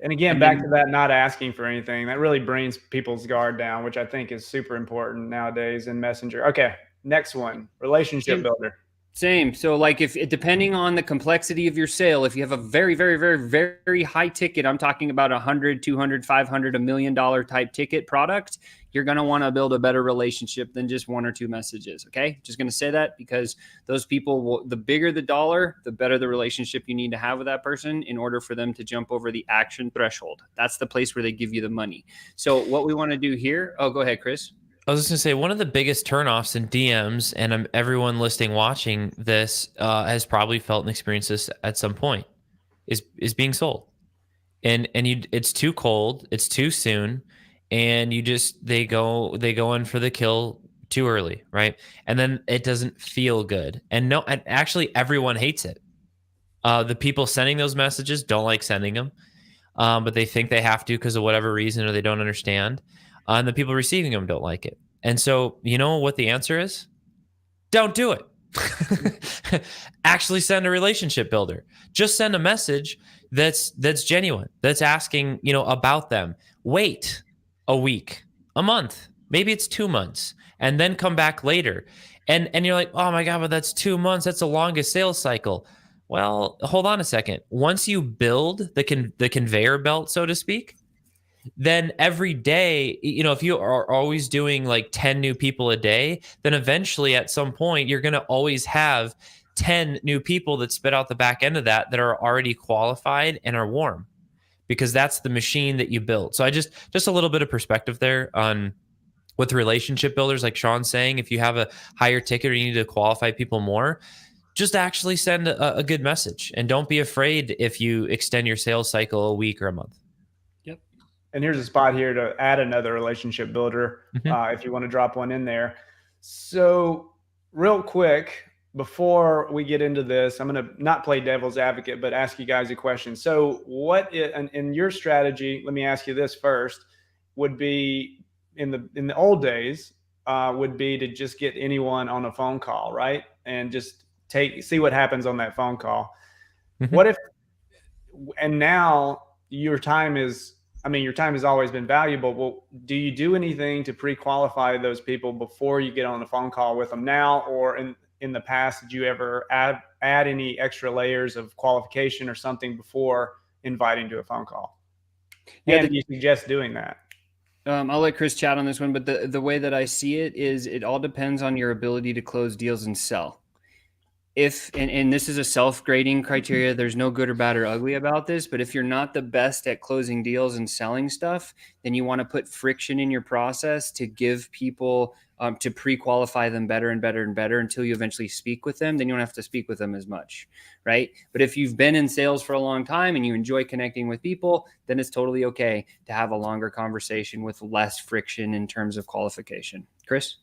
And again, back to that not asking for anything, that really brings people's guard down, which I think is super important nowadays in Messenger. Okay, next one, relationship builder. Same. So like if depending on the complexity of your sale, if you have a very, very, very, very high ticket, I'm talking about 100, 200, 500, $1 million type ticket product, you're going to want to build a better relationship than just 1 or 2 messages. Okay. Just going to say that because those people the bigger the dollar, the better the relationship you need to have with that person in order for them to jump over the action threshold. That's the place where they give you the money. So what we want to do here. Oh, go ahead, Chris. I was just going to say, one of the biggest turnoffs in DMs, and everyone listening, watching this has probably felt and experienced this at some point, is being sold. And it's too cold, it's too soon, and they go in for the kill too early, right? And then it doesn't feel good. And actually everyone hates it. The people sending those messages don't like sending them, but they think they have to because of whatever reason, or they don't understand. And the people receiving them don't like it. And so, you know what the answer is? Don't do it. Actually send a relationship builder. Just send a message that's genuine, that's asking, about them. Wait a week, a month, maybe it's 2 months, and then come back later. And you're like, oh my God, but that's 2 months. That's the longest sales cycle. Well, hold on a second. Once you build the conveyor belt, so to speak, then every day, if you are always doing like 10 new people a day, then eventually at some point you're going to always have 10 new people that spit out the back end of that are already qualified and are warm, because that's the machine that you built. So I just a little bit of perspective there on with relationship builders, like Sean's saying, if you have a higher ticket or you need to qualify people more, just actually send a good message, and don't be afraid if you extend your sales cycle a week or a month. Yep. And here's a spot here to add another relationship builder, Mm-hmm. if you want to drop one in there. So real quick, before we get into this, I'm going to not play devil's advocate, but ask you guys a question. So what in your strategy, let me ask you this first, would be in the old days, would be to just get anyone on a phone call, right? And just see what happens on that phone call. Mm-hmm. What if, and now your time has always been valuable. Well, do you do anything to pre-qualify those people before you get on the phone call with them now? Or in the past, did you ever add any extra layers of qualification or something before inviting to a phone call? Yeah, and do you suggest doing that? I'll let Chris chat on this one, but the way that I see it is it all depends on your ability to close deals and sell. And this is a self-grading criteria, there's no good or bad or ugly about this, but if you're not the best at closing deals and selling stuff, then you want to put friction in your process to give people to pre-qualify them better and better and better until you eventually speak with them. Then you don't have to speak with them as much, right? But if you've been in sales for a long time and you enjoy connecting with people, then it's totally okay to have a longer conversation with less friction in terms of qualification. Chris?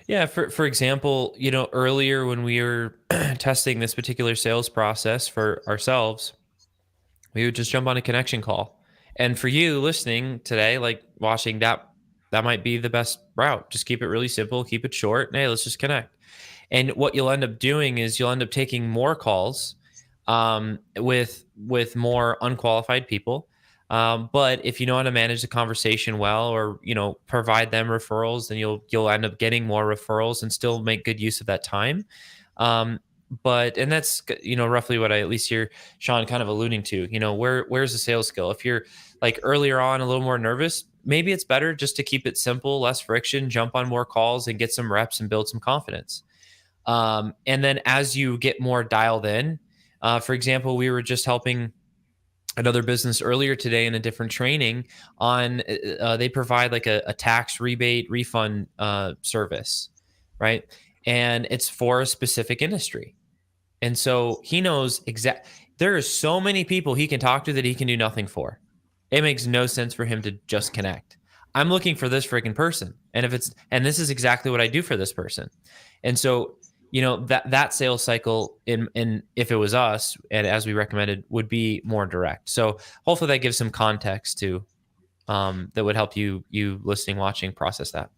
Yeah, for example, earlier when we were testing this particular sales process for ourselves, we would just jump on a connection call. And for you listening today, like watching that might be the best route. Just keep it really simple, keep it short. And, hey, let's just connect. And what you'll end up doing is you'll end up taking more calls with more unqualified people. But if you know how to manage the conversation well, or provide them referrals, then you'll end up getting more referrals and still make good use of that time. And that's roughly what I at least hear Sean kind of alluding to. Where's the sales skill? If you're like earlier on a little more nervous, maybe it's better just to keep it simple, less friction, jump on more calls and get some reps and build some confidence. And then as you get more dialed in, for example, we were just helping another business earlier today in a different training on they provide like a tax rebate refund service, right? And it's for a specific industry. And so he knows there are so many people he can talk to that he can do nothing for. It makes no sense for him to just connect. I'm looking for this freaking person. And this is exactly what I do for this person. And so that sales cycle in if it was us, and as we recommended, would be more direct. So hopefully that gives some context to that would help you listening, watching, process that.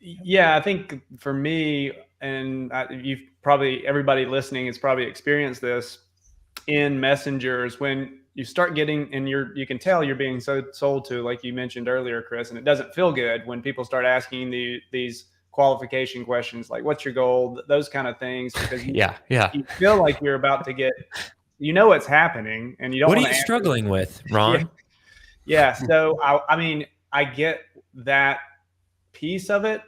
Yeah, I think for me, and everybody listening has probably experienced this in messengers, when you start getting, and you can tell you're being sold to, like you mentioned earlier, Chris, and it doesn't feel good when people start asking these qualification questions like, what's your goal, those kind of things, because you feel like you're about to get, what's happening, and you don't what want are to you struggling with, Ron? Yeah. So I get that piece of it.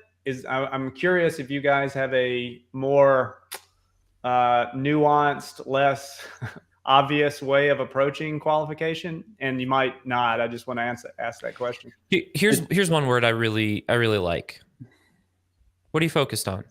I'm curious if you guys have a more nuanced, less obvious way of approaching qualification, and you might not. I just want to ask that question. Here's one word I really like. What are you focused on?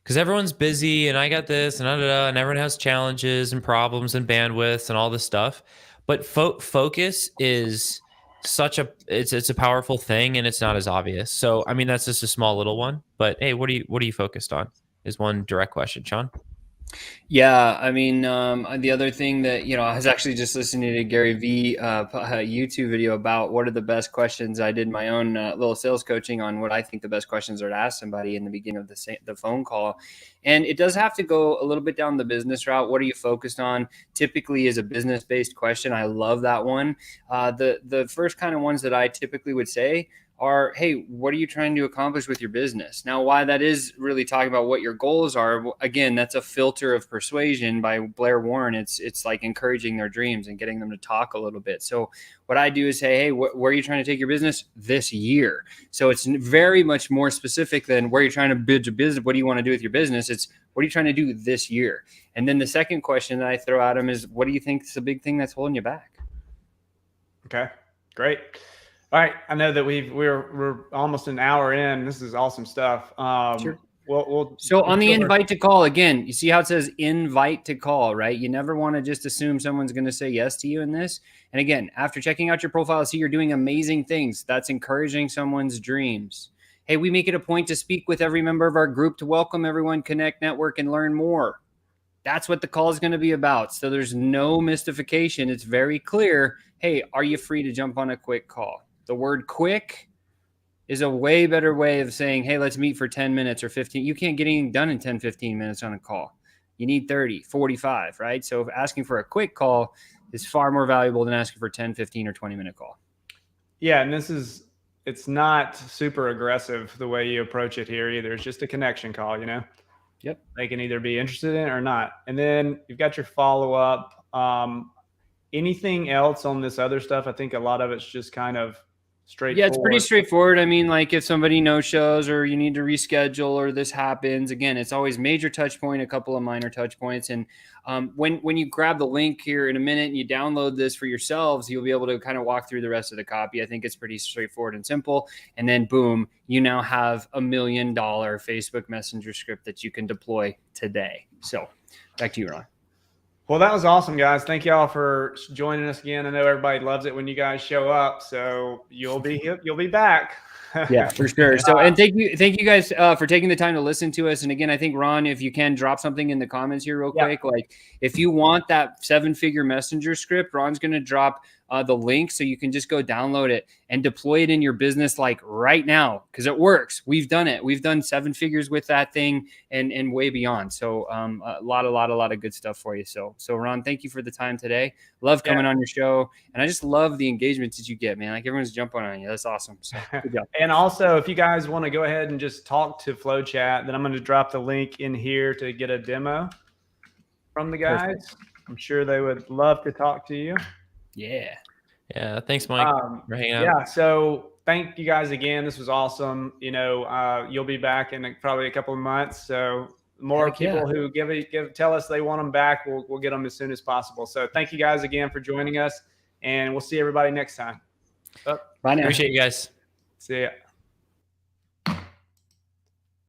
Because everyone's busy, and I got this, and and everyone has challenges and problems and bandwidths and all this stuff. But focus is it's a powerful thing, and it's not as obvious. So I mean, that's just a small little one. But hey, what are you focused on? Is one direct question, Sean. Yeah, I mean, the other thing that, I was actually just listening to Gary V YouTube video about what are the best questions. I did my own little sales coaching on what I think the best questions are to ask somebody in the beginning of the phone call. And it does have to go a little bit down the business route. What are you focused on? Typically is a business-based question. I love that one. The first kind of ones that I typically would say are, hey, what are you trying to accomplish with your business? Now, why that is really talking about what your goals are, again, that's a filter of persuasion by Blair Warren. It's like encouraging their dreams and getting them to talk a little bit. So what I do is say, hey, where are you trying to take your business this year? So it's very much more specific than where you're trying to build your business. What do you want to do with your business? It's what are you trying to do this year? And then the second question that I throw at them is, what do you think is the big thing that's holding you back? Okay, great. All right, I know that we're almost an hour in. This is awesome stuff. Sure. So on the invite to call, again, you see how it says invite to call, right? You never want to just assume someone's going to say yes to you in this. And again, after checking out your profile, see you're doing amazing things. That's encouraging someone's dreams. Hey, we make it a point to speak with every member of our group to welcome everyone, connect, network, and learn more. That's what the call is going to be about. So there's no mystification. It's very clear. Hey, are you free to jump on a quick call? The word quick is a way better way of saying, hey, let's meet for 10 minutes or 15. You can't get anything done in 10, 15 minutes on a call. You need 30, 45, right? So asking for a quick call is far more valuable than asking for a 10, 15, or 20-minute call. Yeah, and it's not super aggressive the way you approach it here either. It's just a connection call, Yep. They can either be interested in it or not. And then you've got your follow-up. Anything else on this other stuff? I think a lot of it's just kind of straightforward. Yeah, it's pretty straightforward. I mean, like if somebody no-shows or you need to reschedule or this happens, again, it's always major touch point, a couple of minor touch points. And when you grab the link here in a minute and you download this for yourselves, you'll be able to kind of walk through the rest of the copy. I think it's pretty straightforward and simple. And then boom, you now have $1 million Facebook Messenger script that you can deploy today. So back to you, Ron. Well, that was awesome, guys. Thank y'all for joining us again. I know everybody loves it when you guys show up, so you'll be back. Yeah, for sure. So, and thank you guys for taking the time to listen to us. And again, I think Ron, if you can drop something in the comments here real quick, like if you want that 7-figure messenger script, Ron's going to drop the link so you can just go download it and deploy it in your business like right now because it works. We've done it. We've done 7 figures with that thing and way beyond. So a lot of good stuff for you. So Ron, thank you for the time today. Love coming on your show. And I just love the engagements that you get, man. Like everyone's jumping on you. That's awesome. So good job. And also, if you guys want to go ahead and just talk to FlowChat, then I'm going to drop the link in here to get a demo from the guys. Perfect. I'm sure they would love to talk to you. Yeah. Thanks, Mike, for hanging out. Yeah. So thank you guys again. This was awesome. You'll be back in probably a couple of months. So more people who tell us they want them back, we'll get them as soon as possible. So thank you guys again for joining us, and we'll see everybody next time. Bye now. Appreciate you guys. See ya.